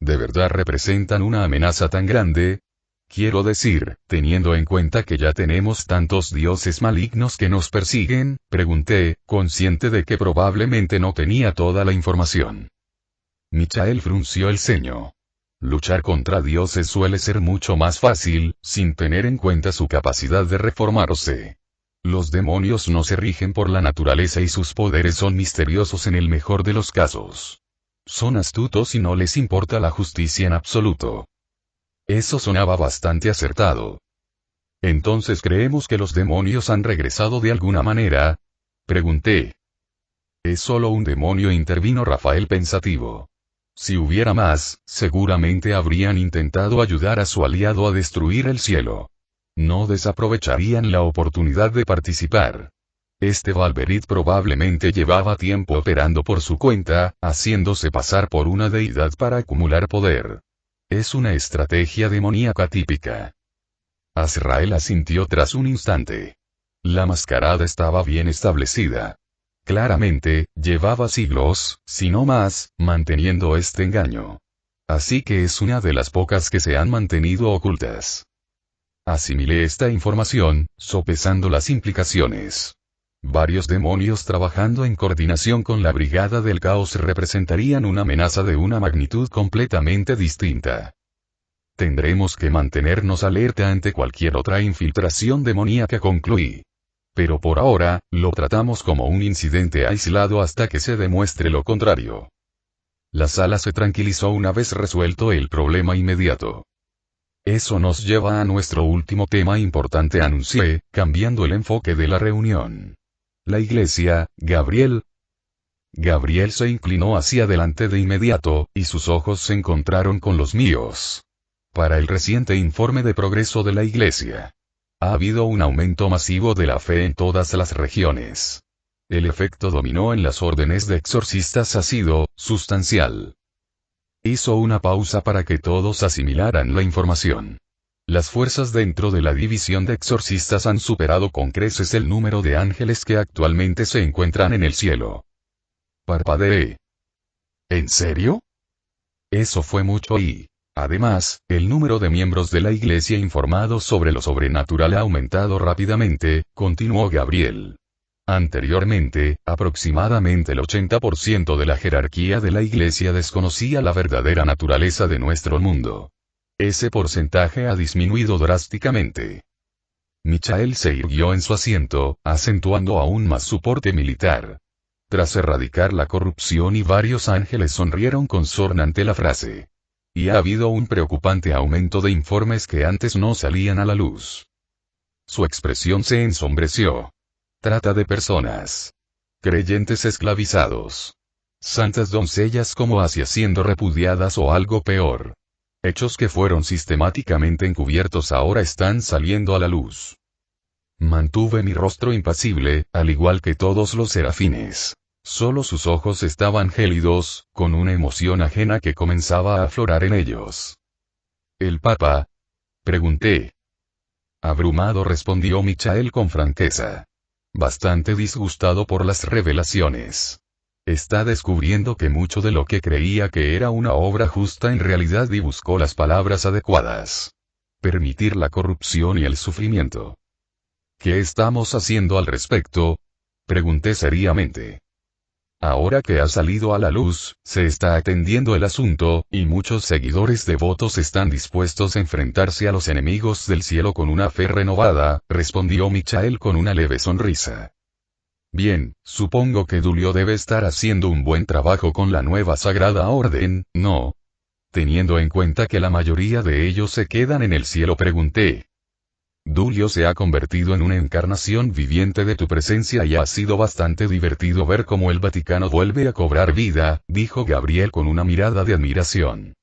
¿De verdad representan una amenaza tan grande? Quiero decir, teniendo en cuenta que ya tenemos tantos dioses malignos que nos persiguen, pregunté, consciente de que probablemente no tenía toda la información. Michael frunció el ceño. Luchar contra dioses suele ser mucho más fácil, sin tener en cuenta su capacidad de reformarse. Los demonios no se rigen por la naturaleza y sus poderes son misteriosos en el mejor de los casos. Son astutos y no les importa la justicia en absoluto. Eso sonaba bastante acertado. ¿Entonces creemos que los demonios han regresado de alguna manera? Pregunté. Es solo un demonio, intervino Rafael pensativo. Si hubiera más, seguramente habrían intentado ayudar a su aliado a destruir el cielo. No desaprovecharían la oportunidad de participar. Este Valverit probablemente llevaba tiempo operando por su cuenta, haciéndose pasar por una deidad para acumular poder. Es una estrategia demoníaca típica. Azrael asintió tras un instante. La mascarada estaba bien establecida. Claramente, llevaba siglos, si no más, manteniendo este engaño. Así que es una de las pocas que se han mantenido ocultas. Asimilé esta información, sopesando las implicaciones. Varios demonios trabajando en coordinación con la Brigada del Caos representarían una amenaza de una magnitud completamente distinta. Tendremos que mantenernos alerta ante cualquier otra infiltración demoníaca, concluí. Pero por ahora, lo tratamos como un incidente aislado hasta que se demuestre lo contrario. La sala se tranquilizó una vez resuelto el problema inmediato. Eso nos lleva a nuestro último tema importante, anuncié, cambiando el enfoque de la reunión. La iglesia, Gabriel. Gabriel se inclinó hacia adelante de inmediato, y sus ojos se encontraron con los míos. Para el reciente informe de progreso de la iglesia. Ha habido un aumento masivo de la fe en todas las regiones. El efecto dominó en las órdenes de exorcistas ha sido sustancial. Hizo una pausa para que todos asimilaran la información. Las fuerzas dentro de la división de exorcistas han superado con creces el número de ángeles que actualmente se encuentran en el cielo. Parpadeé. ¿En serio? Eso fue mucho y, además, el número de miembros de la iglesia informados sobre lo sobrenatural ha aumentado rápidamente, continuó Gabriel. Anteriormente, aproximadamente el 80% de la jerarquía de la iglesia desconocía la verdadera naturaleza de nuestro mundo. Ese porcentaje ha disminuido drásticamente. Michael se irguió en su asiento, acentuando aún más su porte militar. Tras erradicar la corrupción, y varios ángeles sonrieron con sorna ante la frase. Y ha habido un preocupante aumento de informes que antes no salían a la luz. Su expresión se ensombreció. Trata de personas. Creyentes esclavizados. Santas doncellas como Asia siendo repudiadas o algo peor. Hechos que fueron sistemáticamente encubiertos ahora están saliendo a la luz. Mantuve mi rostro impasible, al igual que todos los serafines. Solo sus ojos estaban gélidos, con una emoción ajena que comenzaba a aflorar en ellos. ¿El Papa? Pregunté. Abrumado respondió Michael con franqueza. Bastante disgustado por las revelaciones. Está descubriendo que mucho de lo que creía que era una obra justa en realidad y buscó las palabras adecuadas. Permitir la corrupción y el sufrimiento. ¿Qué estamos haciendo al respecto? Pregunté seriamente. Ahora que ha salido a la luz, se está atendiendo el asunto, y muchos seguidores devotos están dispuestos a enfrentarse a los enemigos del cielo con una fe renovada, respondió Michael con una leve sonrisa. Bien, supongo que Dulio debe estar haciendo un buen trabajo con la nueva Sagrada Orden, ¿no? Teniendo en cuenta que la mayoría de ellos se quedan en el cielo, pregunté. Dulio se ha convertido en una encarnación viviente de tu presencia y ha sido bastante divertido ver cómo el Vaticano vuelve a cobrar vida, dijo Gabriel con una mirada de admiración.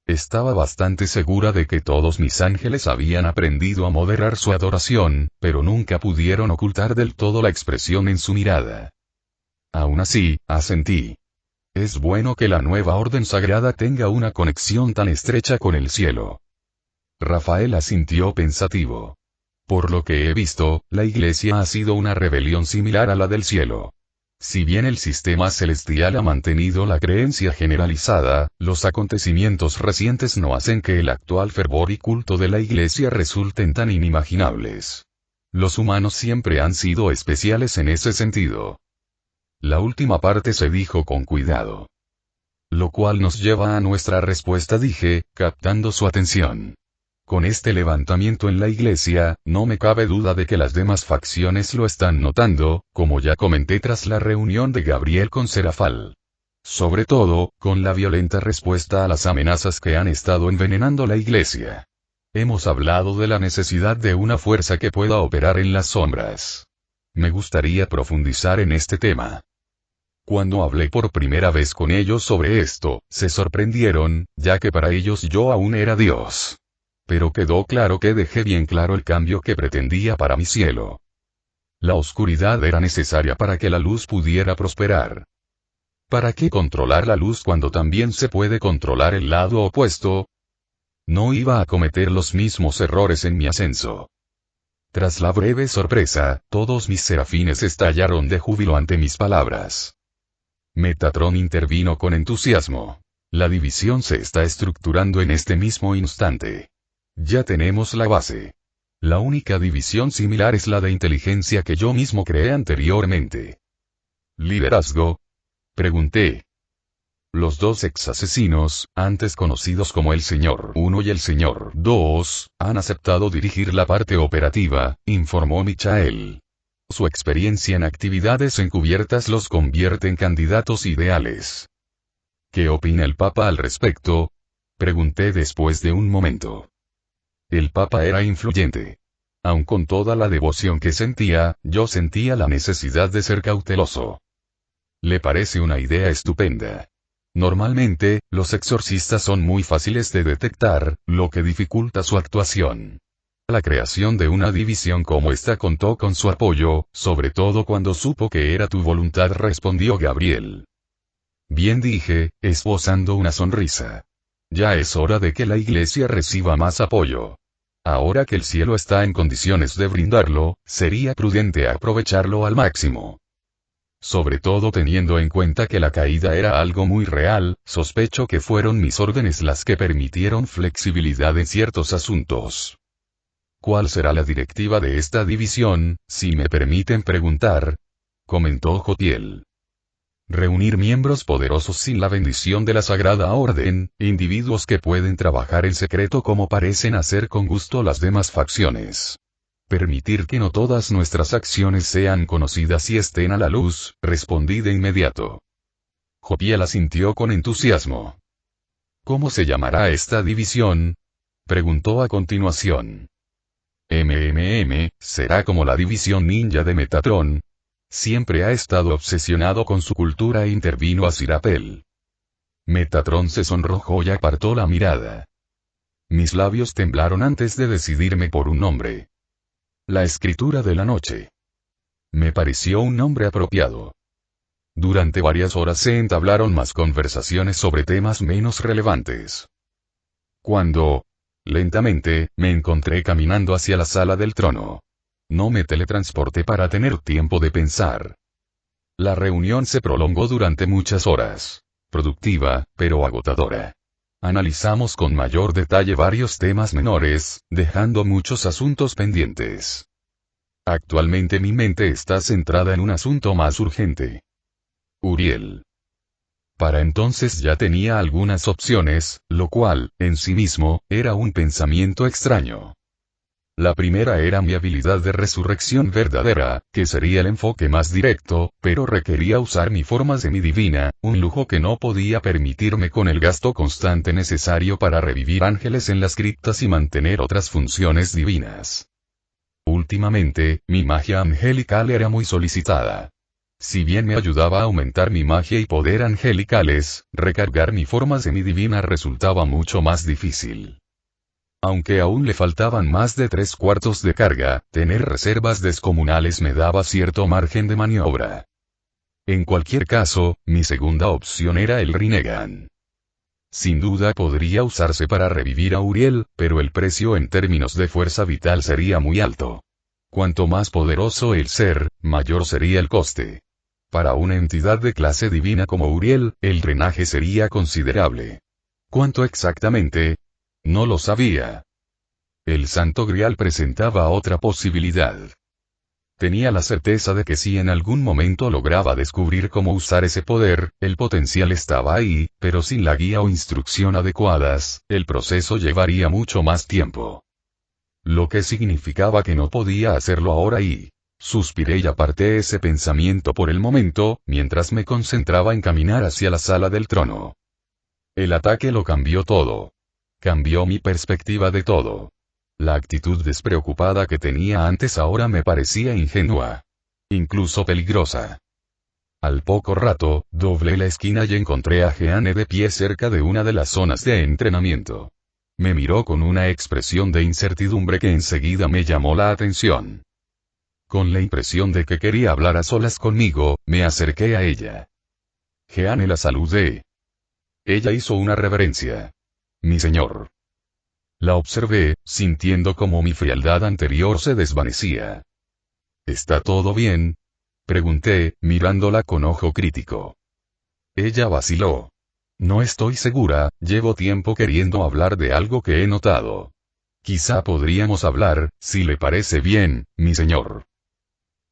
Estaba bastante segura de que todos mis ángeles habían aprendido a moderar su adoración, pero nunca pudieron ocultar del todo la expresión en su mirada. Aún así, asentí. Es bueno que la nueva orden sagrada tenga una conexión tan estrecha con el cielo. Rafael asintió pensativo. Por lo que he visto, la Iglesia ha sido una rebelión similar a la del cielo. Si bien el sistema celestial ha mantenido la creencia generalizada, los acontecimientos recientes no hacen que el actual fervor y culto de la Iglesia resulten tan inimaginables. Los humanos siempre han sido especiales en ese sentido. La última parte se dijo con cuidado. Lo cual nos lleva a nuestra respuesta, dije, captando su atención. Con este levantamiento en la Iglesia, no me cabe duda de que las demás facciones lo están notando, como ya comenté tras la reunión de Gabriel con Serafal. Sobre todo, con la violenta respuesta a las amenazas que han estado envenenando la Iglesia. Hemos hablado de la necesidad de una fuerza que pueda operar en las sombras. Me gustaría profundizar en este tema. Cuando hablé por primera vez con ellos sobre esto, se sorprendieron, ya que para ellos yo aún era Dios. Pero quedó claro que dejé bien claro el cambio que pretendía para mi cielo. La oscuridad era necesaria para que la luz pudiera prosperar. ¿Para qué controlar la luz cuando también se puede controlar el lado opuesto? No iba a cometer los mismos errores en mi ascenso. Tras la breve sorpresa, todos mis serafines estallaron de júbilo ante mis palabras. Metatron intervino con entusiasmo. La división se está estructurando en este mismo instante. Ya tenemos la base. La única división similar es la de inteligencia que yo mismo creé anteriormente. ¿Liderazgo? Pregunté. Los dos ex-asesinos, antes conocidos como el Señor 1 y el Señor 2, han aceptado dirigir la parte operativa, informó Michael. Su experiencia en actividades encubiertas los convierte en candidatos ideales. ¿Qué opina el Papa al respecto? Pregunté después de un momento. El Papa era influyente. Aun con toda la devoción que sentía, yo sentía la necesidad de ser cauteloso. Le parece una idea estupenda. Normalmente, los exorcistas son muy fáciles de detectar, lo que dificulta su actuación. La creación de una división como esta contó con su apoyo, sobre todo cuando supo que era tu voluntad, respondió Gabriel. Bien, dije, esbozando una sonrisa. Ya es hora de que la Iglesia reciba más apoyo. Ahora que el cielo está en condiciones de brindarlo, sería prudente aprovecharlo al máximo. Sobre todo teniendo en cuenta que la caída era algo muy real, sospecho que fueron mis órdenes las que permitieron flexibilidad en ciertos asuntos. ¿Cuál será la directiva de esta división, si me permiten preguntar? Comentó Jotiel. Reunir miembros poderosos sin la bendición de la Sagrada Orden, individuos que pueden trabajar en secreto como parecen hacer con gusto las demás facciones. Permitir que no todas nuestras acciones sean conocidas y estén a la luz, respondí de inmediato. Jotiel asintió con entusiasmo. ¿Cómo se llamará esta división? Preguntó a continuación. Será como la división ninja de Metatron. Siempre ha estado obsesionado con su cultura e intervino a Sirapel. Metatron se sonrojó y apartó la mirada. Mis labios temblaron antes de decidirme por un nombre. La escritura de la noche. Me pareció un nombre apropiado. Durante varias horas se entablaron más conversaciones sobre temas menos relevantes. Cuando, lentamente, me encontré caminando hacia la sala del trono. No me teletransporté para tener tiempo de pensar. La reunión se prolongó durante muchas horas. Productiva, pero agotadora. Analizamos con mayor detalle varios temas menores, dejando muchos asuntos pendientes. Actualmente mi mente está centrada en un asunto más urgente. Uriel. Para entonces ya tenía algunas opciones, lo cual, en sí mismo, era un pensamiento extraño. La primera era mi habilidad de resurrección verdadera, que sería el enfoque más directo, pero requería usar mi forma semidivina, un lujo que no podía permitirme con el gasto constante necesario para revivir ángeles en las criptas y mantener otras funciones divinas. Últimamente, mi magia angelical era muy solicitada. Si bien me ayudaba a aumentar mi magia y poder angelicales, recargar mi forma semidivina resultaba mucho más difícil. Aunque aún le faltaban más de 3/4 de carga, tener reservas descomunales me daba cierto margen de maniobra. En cualquier caso, mi segunda opción era el Rinnegan. Sin duda podría usarse para revivir a Uriel, pero el precio en términos de fuerza vital sería muy alto. Cuanto más poderoso el ser, mayor sería el coste. Para una entidad de clase divina como Uriel, el drenaje sería considerable. ¿Cuánto exactamente? No lo sabía. El Santo Grial presentaba otra posibilidad. Tenía la certeza de que si en algún momento lograba descubrir cómo usar ese poder, el potencial estaba ahí, pero sin la guía o instrucción adecuadas, el proceso llevaría mucho más tiempo. Lo que significaba que no podía hacerlo ahora y... Suspiré y aparté ese pensamiento por el momento, mientras me concentraba en caminar hacia la sala del trono. El ataque lo cambió todo. Cambió mi perspectiva de todo. La actitud despreocupada que tenía antes ahora me parecía ingenua. Incluso peligrosa. Al poco rato, doblé la esquina y encontré a Jeanne de pie cerca de una de las zonas de entrenamiento. Me miró con una expresión de incertidumbre que enseguida me llamó la atención. Con la impresión de que quería hablar a solas conmigo, me acerqué a ella. Jeanne, la saludé. Ella hizo una reverencia. Mi señor. La observé, sintiendo como mi frialdad anterior se desvanecía. ¿Está todo bien? Pregunté, mirándola con ojo crítico. Ella vaciló. No estoy segura, llevo tiempo queriendo hablar de algo que he notado. Quizá podríamos hablar, si le parece bien, mi señor.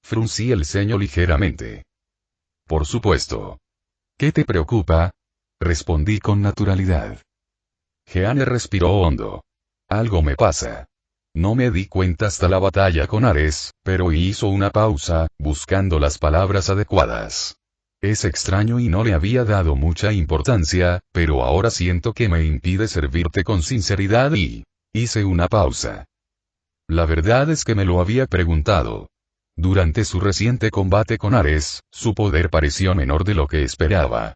Fruncí el ceño ligeramente. Por supuesto. ¿Qué te preocupa? Respondí con naturalidad. Jeanne respiró hondo. Algo me pasa. No me di cuenta hasta la batalla con Ares, pero hizo una pausa, buscando las palabras adecuadas. Es extraño y no le había dado mucha importancia, pero ahora siento que me impide servirte con sinceridad y... Hice una pausa. La verdad es que me lo había preguntado. Durante su reciente combate con Ares, su poder pareció menor de lo que esperaba.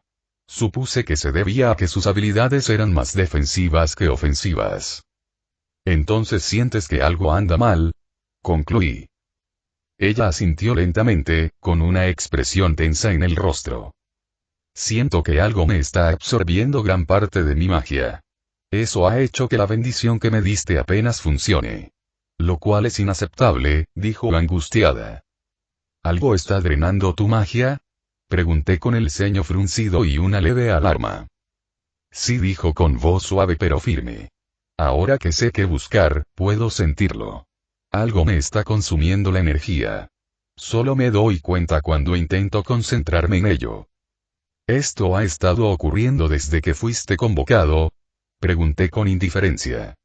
Supuse que se debía a que sus habilidades eran más defensivas que ofensivas. Entonces sientes que algo anda mal, concluí. Ella asintió lentamente, con una expresión tensa en el rostro. Siento que algo me está absorbiendo gran parte de mi magia. Eso ha hecho que la bendición que me diste apenas funcione. Lo cual es inaceptable, dijo angustiada. ¿Algo está drenando tu magia? Pregunté con el ceño fruncido y una leve alarma. Sí, dijo con voz suave pero firme. Ahora que sé qué buscar, puedo sentirlo. Algo me está consumiendo la energía. Solo me doy cuenta cuando intento concentrarme en ello. ¿Esto ha estado ocurriendo desde que fuiste convocado? Pregunté con indiferencia.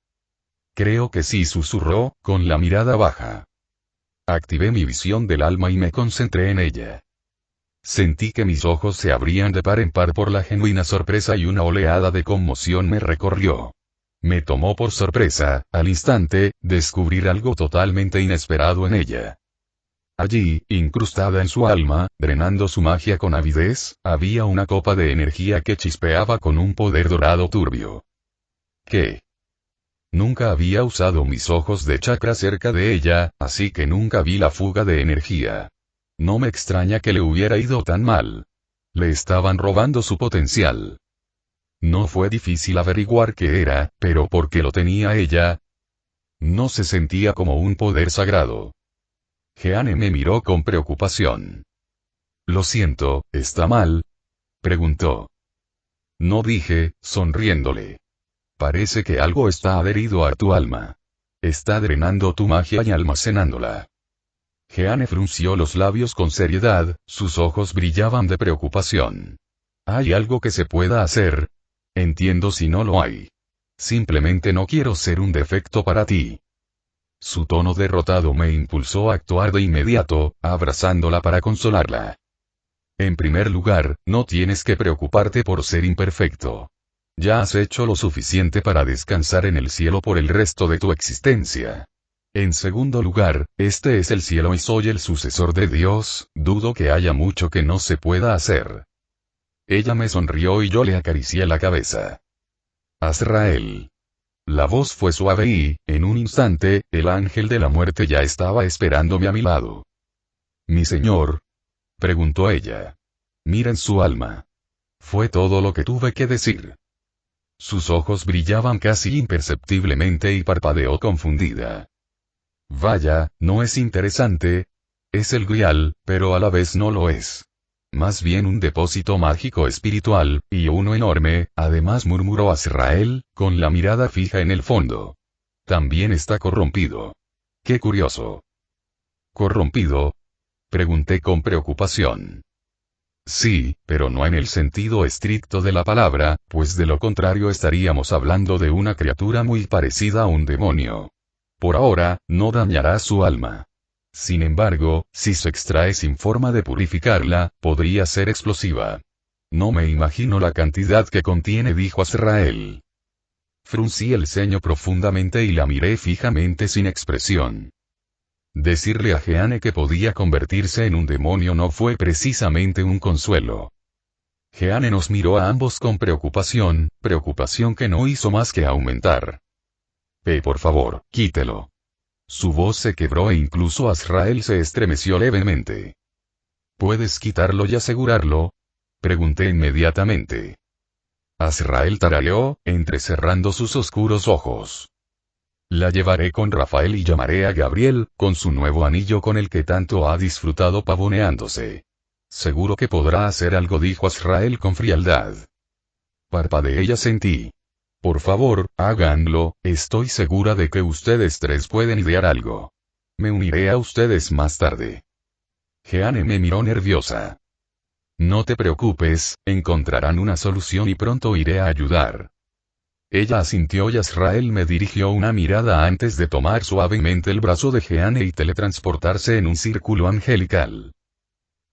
Creo que sí, susurró, con la mirada baja. Activé mi visión del alma y me concentré en ella. Sentí que mis ojos se abrían de par en par por la genuina sorpresa y una oleada de conmoción me recorrió. Me tomó por sorpresa, al instante, descubrir algo totalmente inesperado en ella. Allí, incrustada en su alma, drenando su magia con avidez, había una copa de energía que chispeaba con un poder dorado turbio. ¿Qué? Nunca había usado mis ojos de chakra cerca de ella, así que nunca vi la fuga de energía. No me extraña que le hubiera ido tan mal. Le estaban robando su potencial. No fue difícil averiguar qué era, pero ¿por qué lo tenía ella? No se sentía como un poder sagrado. Jeanne me miró con preocupación. Lo siento, ¿está mal?, preguntó. No, dije, sonriéndole. Parece que algo está adherido a tu alma. Está drenando tu magia y almacenándola. Jeanne frunció los labios con seriedad, sus ojos brillaban de preocupación. ¿Hay algo que se pueda hacer? Entiendo si no lo hay. Simplemente no quiero ser un defecto para ti. Su tono derrotado me impulsó a actuar de inmediato, abrazándola para consolarla. En primer lugar, no tienes que preocuparte por ser imperfecto. Ya has hecho lo suficiente para descansar en el cielo por el resto de tu existencia. En segundo lugar, este es el cielo y soy el sucesor de Dios, dudo que haya mucho que no se pueda hacer. Ella me sonrió y yo le acaricié la cabeza. Azrael. La voz fue suave y, en un instante, el ángel de la muerte ya estaba esperándome a mi lado. ¿Mi señor?, preguntó ella. Mira en su alma. Fue todo lo que tuve que decir. Sus ojos brillaban casi imperceptiblemente y parpadeó confundida. Vaya, ¿no es interesante? Es el Grial, pero a la vez no lo es. Más bien un depósito mágico espiritual, y uno enorme, además, murmuró Azrael, con la mirada fija en el fondo. También está corrompido. Qué curioso. ¿Corrompido?, pregunté con preocupación. Sí, pero no en el sentido estricto de la palabra, pues de lo contrario estaríamos hablando de una criatura muy parecida a un demonio. Por ahora, no dañará su alma. Sin embargo, si se extrae sin forma de purificarla, podría ser explosiva. No me imagino la cantidad que contiene, dijo Azrael. Fruncí el ceño profundamente y la miré fijamente sin expresión. Decirle a Jeanne que podía convertirse en un demonio no fue precisamente un consuelo. Jeanne nos miró a ambos con preocupación que no hizo más que aumentar. Por favor, quítelo. Su voz se quebró e incluso Azrael se estremeció levemente. ¿Puedes quitarlo y asegurarlo?, pregunté inmediatamente. Azrael tarareó, entrecerrando sus oscuros ojos. La llevaré con Rafael y llamaré a Gabriel, con su nuevo anillo con el que tanto ha disfrutado pavoneándose. Seguro que podrá hacer algo, dijo Azrael con frialdad. Parpadeé y asentí. Por favor, háganlo, estoy segura de que ustedes tres pueden idear algo. Me uniré a ustedes más tarde. Jeanne me miró nerviosa. No te preocupes, encontrarán una solución y pronto iré a ayudar. Ella asintió y Azrael me dirigió una mirada antes de tomar suavemente el brazo de Jeanne y teletransportarse en un círculo angelical.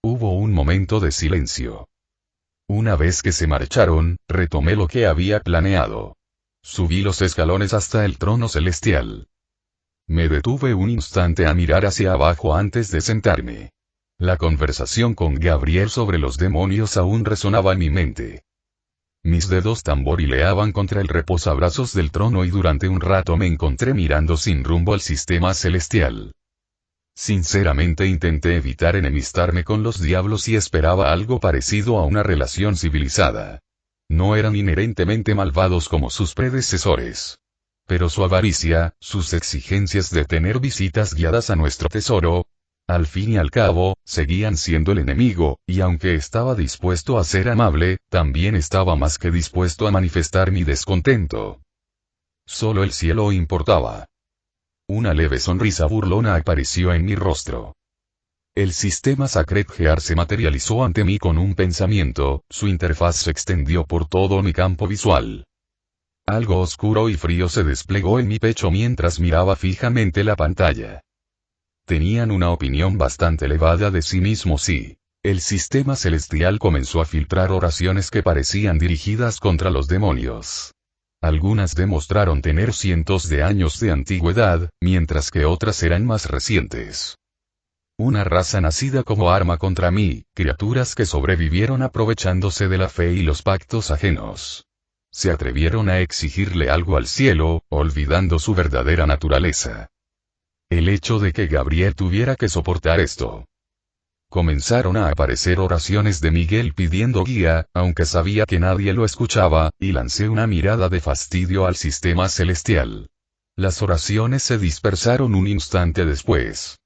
Hubo un momento de silencio. Una vez que se marcharon, retomé lo que había planeado. Subí los escalones hasta el trono celestial. Me detuve un instante a mirar hacia abajo antes de sentarme. La conversación con Gabriel sobre los demonios aún resonaba en mi mente. Mis dedos tamborileaban contra el reposabrazos del trono y durante un rato me encontré mirando sin rumbo al sistema celestial. Sinceramente intenté evitar enemistarme con los diablos y esperaba algo parecido a una relación civilizada. No eran inherentemente malvados como sus predecesores. Pero su avaricia, sus exigencias de tener visitas guiadas a nuestro tesoro, al fin y al cabo, seguían siendo el enemigo, y aunque estaba dispuesto a ser amable, también estaba más que dispuesto a manifestar mi descontento. Solo el cielo importaba. Una leve sonrisa burlona apareció en mi rostro. El sistema Sacred Gear se materializó ante mí con un pensamiento, su interfaz se extendió por todo mi campo visual. Algo oscuro y frío se desplegó en mi pecho mientras miraba fijamente la pantalla. Tenían una opinión bastante elevada de sí mismos y el sistema celestial comenzó a filtrar oraciones que parecían dirigidas contra los demonios. Algunas demostraron tener cientos de años de antigüedad, mientras que otras eran más recientes. Una raza nacida como arma contra mí, criaturas que sobrevivieron aprovechándose de la fe y los pactos ajenos. Se atrevieron a exigirle algo al cielo, olvidando su verdadera naturaleza. El hecho de que Gabriel tuviera que soportar esto. Comenzaron a aparecer oraciones de Miguel pidiendo guía, aunque sabía que nadie lo escuchaba, y lancé una mirada de fastidio al sistema celestial. Las oraciones se dispersaron un instante después.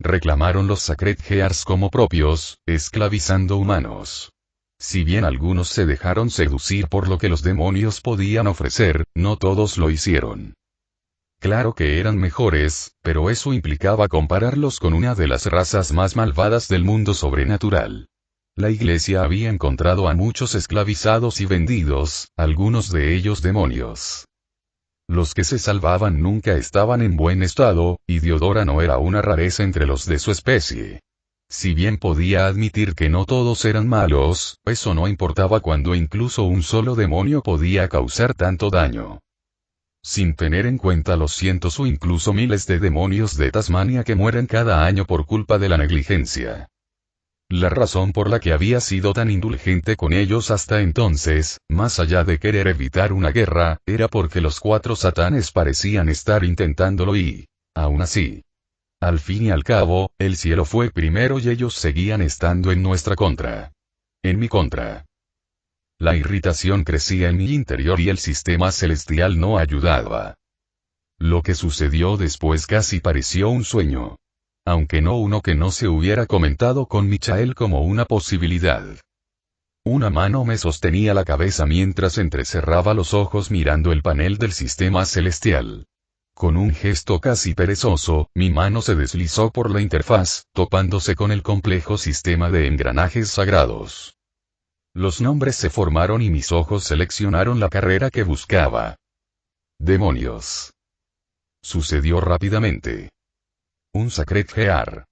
Reclamaron los Sacred Hearts como propios, esclavizando humanos. Si bien algunos se dejaron seducir por lo que los demonios podían ofrecer, no todos lo hicieron. Claro que eran mejores, pero eso implicaba compararlos con una de las razas más malvadas del mundo sobrenatural. La Iglesia había encontrado a muchos esclavizados y vendidos, algunos de ellos demonios. Los que se salvaban nunca estaban en buen estado, y Diodora no era una rareza entre los de su especie. Si bien podía admitir que no todos eran malos, eso no importaba cuando incluso un solo demonio podía causar tanto daño. Sin tener en cuenta los cientos o incluso miles de demonios de Tasmania que mueren cada año por culpa de la negligencia. La razón por la que había sido tan indulgente con ellos hasta entonces, más allá de querer evitar una guerra, era porque los 4 satanes parecían estar intentándolo y, aún así, al fin y al cabo, el cielo fue primero y ellos seguían estando en nuestra contra. En mi contra. La irritación crecía en mi interior y el sistema celestial no ayudaba. Lo que sucedió después casi pareció un sueño. Aunque no uno que no se hubiera comentado con Michael como una posibilidad. Una mano me sostenía la cabeza mientras entrecerraba los ojos mirando el panel del sistema celestial. Con un gesto casi perezoso, mi mano se deslizó por la interfaz, topándose con el complejo sistema de engranajes sagrados. Los nombres se formaron y mis ojos seleccionaron la carrera que buscaba. Demonios. Sucedió rápidamente. Un Sacred Heart.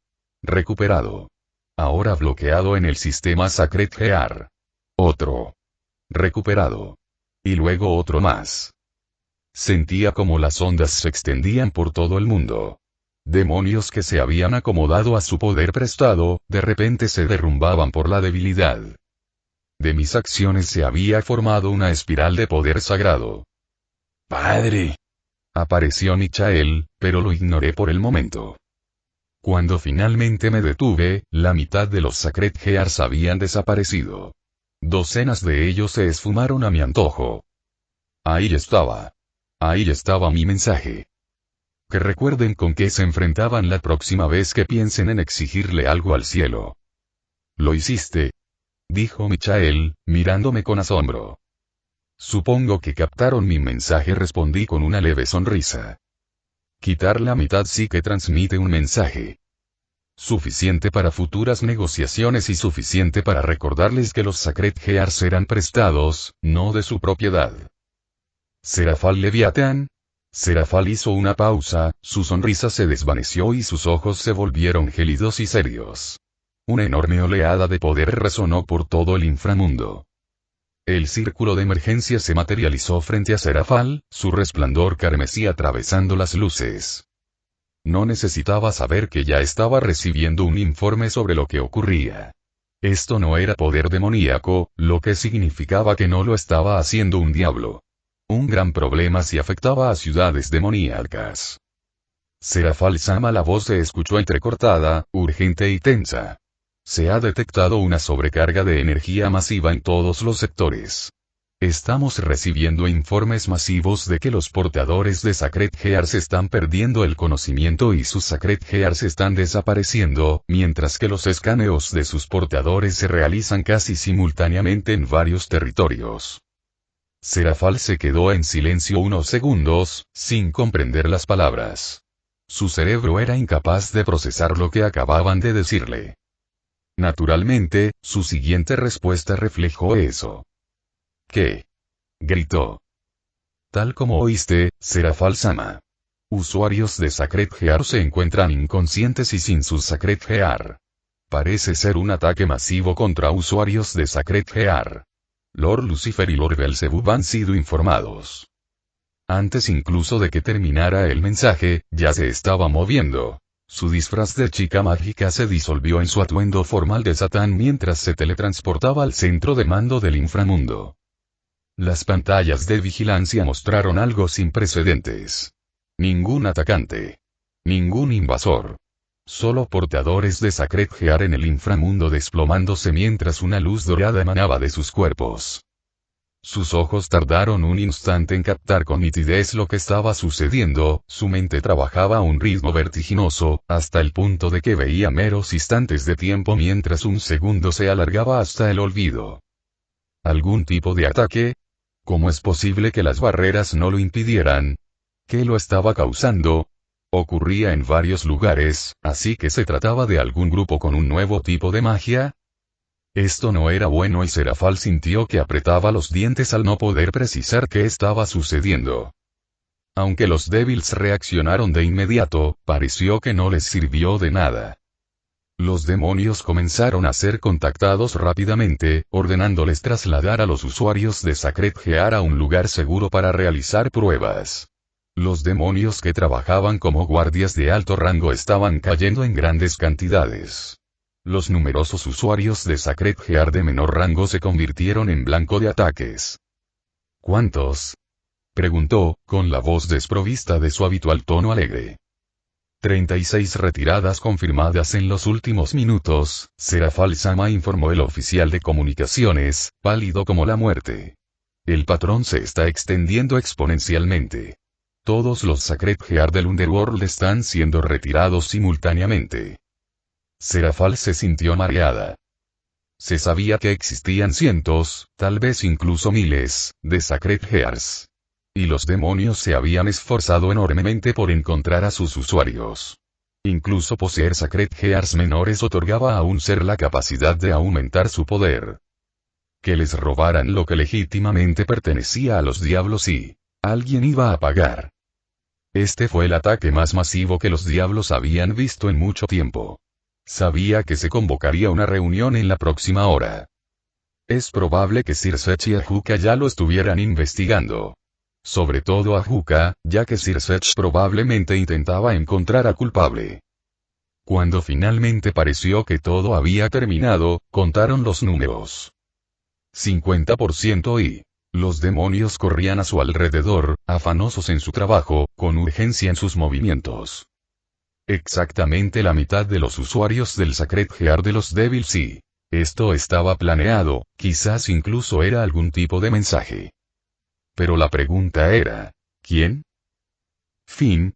Recuperado. Ahora bloqueado en el sistema Sacred Heart. Otro. Recuperado. Y luego otro más. Sentía como las ondas se extendían por todo el mundo. Demonios que se habían acomodado a su poder prestado, de repente se derrumbaban por la debilidad. De mis acciones se había formado una espiral de poder sagrado. ¡Padre! Apareció Michael, pero lo ignoré por el momento. Cuando finalmente me detuve, la mitad de los Sacred Hearts habían desaparecido. Docenas de ellos se esfumaron a mi antojo. Ahí estaba. Ahí estaba mi mensaje. Que recuerden con qué se enfrentaban la próxima vez que piensen en exigirle algo al cielo. Lo hiciste, dijo Michael, mirándome con asombro. Supongo que captaron mi mensaje, respondí con una leve sonrisa. Quitar la mitad sí que transmite un mensaje. Suficiente para futuras negociaciones y suficiente para recordarles que los Sacred Hearts eran prestados, no de su propiedad. ¿Serafal Leviatán? Serafal hizo una pausa, su sonrisa se desvaneció y sus ojos se volvieron gélidos y serios. Una enorme oleada de poder resonó por todo el inframundo. El círculo de emergencia se materializó frente a Serafal, su resplandor carmesí atravesando las luces. No necesitaba saber que ya estaba recibiendo un informe sobre lo que ocurría. Esto no era poder demoníaco, lo que significaba que no lo estaba haciendo un diablo. Un gran problema si afectaba a ciudades demoníacas. Serafal Sama, la voz se escuchó entrecortada, urgente y tensa. Se ha detectado una sobrecarga de energía masiva en todos los sectores. Estamos recibiendo informes masivos de que los portadores de Sacred Hearts están perdiendo el conocimiento y sus Sacred Hearts están desapareciendo, mientras que los escaneos de sus portadores se realizan casi simultáneamente en varios territorios. Serafal se quedó en silencio unos segundos, sin comprender las palabras. Su cerebro era incapaz de procesar lo que acababan de decirle. Naturalmente, su siguiente respuesta reflejó eso. ¿Qué? Gritó. Tal como oíste, Serafal Sama. Usuarios de Sacred Heart se encuentran inconscientes y sin sus Sacred Heart. Parece ser un ataque masivo contra usuarios de Sacred Heart. Lord Lucifer y Lord Beelzebub han sido informados. Antes incluso de que terminara el mensaje, ya se estaba moviendo. Su disfraz de chica mágica se disolvió en su atuendo formal de Satán mientras se teletransportaba al centro de mando del inframundo. Las pantallas de vigilancia mostraron algo sin precedentes. Ningún atacante. Ningún invasor. Solo portadores de Sacred Heart en el inframundo desplomándose mientras una luz dorada emanaba de sus cuerpos. Sus ojos tardaron un instante en captar con nitidez lo que estaba sucediendo, su mente trabajaba a un ritmo vertiginoso, hasta el punto de que veía meros instantes de tiempo mientras un segundo se alargaba hasta el olvido. ¿Algún tipo de ataque? ¿Cómo es posible que las barreras no lo impidieran? ¿Qué lo estaba causando? Ocurría en varios lugares, así que se trataba de algún grupo con un nuevo tipo de magia. Esto no era bueno y Serafal sintió que apretaba los dientes al no poder precisar qué estaba sucediendo. Aunque los Devils reaccionaron de inmediato, pareció que no les sirvió de nada. Los demonios comenzaron a ser contactados rápidamente, ordenándoles trasladar a los usuarios de Sacred Gear a un lugar seguro para realizar pruebas. Los demonios que trabajaban como guardias de alto rango estaban cayendo en grandes cantidades. Los numerosos usuarios de Sacred Gear de menor rango se convirtieron en blanco de ataques. ¿Cuántos? Preguntó, con la voz desprovista de su habitual tono alegre. 36 retiradas confirmadas en los últimos minutos, Serafal Sama informó el oficial de comunicaciones, pálido como la muerte. El patrón se está extendiendo exponencialmente. Todos los Sacred Gear del Underworld están siendo retirados simultáneamente. Serafal se sintió mareada. Se sabía que existían cientos, tal vez incluso miles, de Sacred Gears. Y los demonios se habían esforzado enormemente por encontrar a sus usuarios. Incluso poseer Sacred Gears menores otorgaba a un ser la capacidad de aumentar su poder. Que les robaran lo que legítimamente pertenecía a los diablos y alguien iba a pagar. Este fue el ataque más masivo que los diablos habían visto en mucho tiempo. Sabía que se convocaría una reunión en la próxima hora. Es probable que Sir Sech y Ajuka ya lo estuvieran investigando. Sobre todo Ajuka, ya que Sir Sech probablemente intentaba encontrar al culpable. Cuando finalmente pareció que todo había terminado, contaron los números. 50% y los demonios corrían a su alrededor, afanosos en su trabajo, con urgencia en sus movimientos. Exactamente la mitad de los usuarios del Sacred Gear de los Devils y esto estaba planeado, quizás incluso era algún tipo de mensaje. Pero la pregunta era, ¿quién? Fin,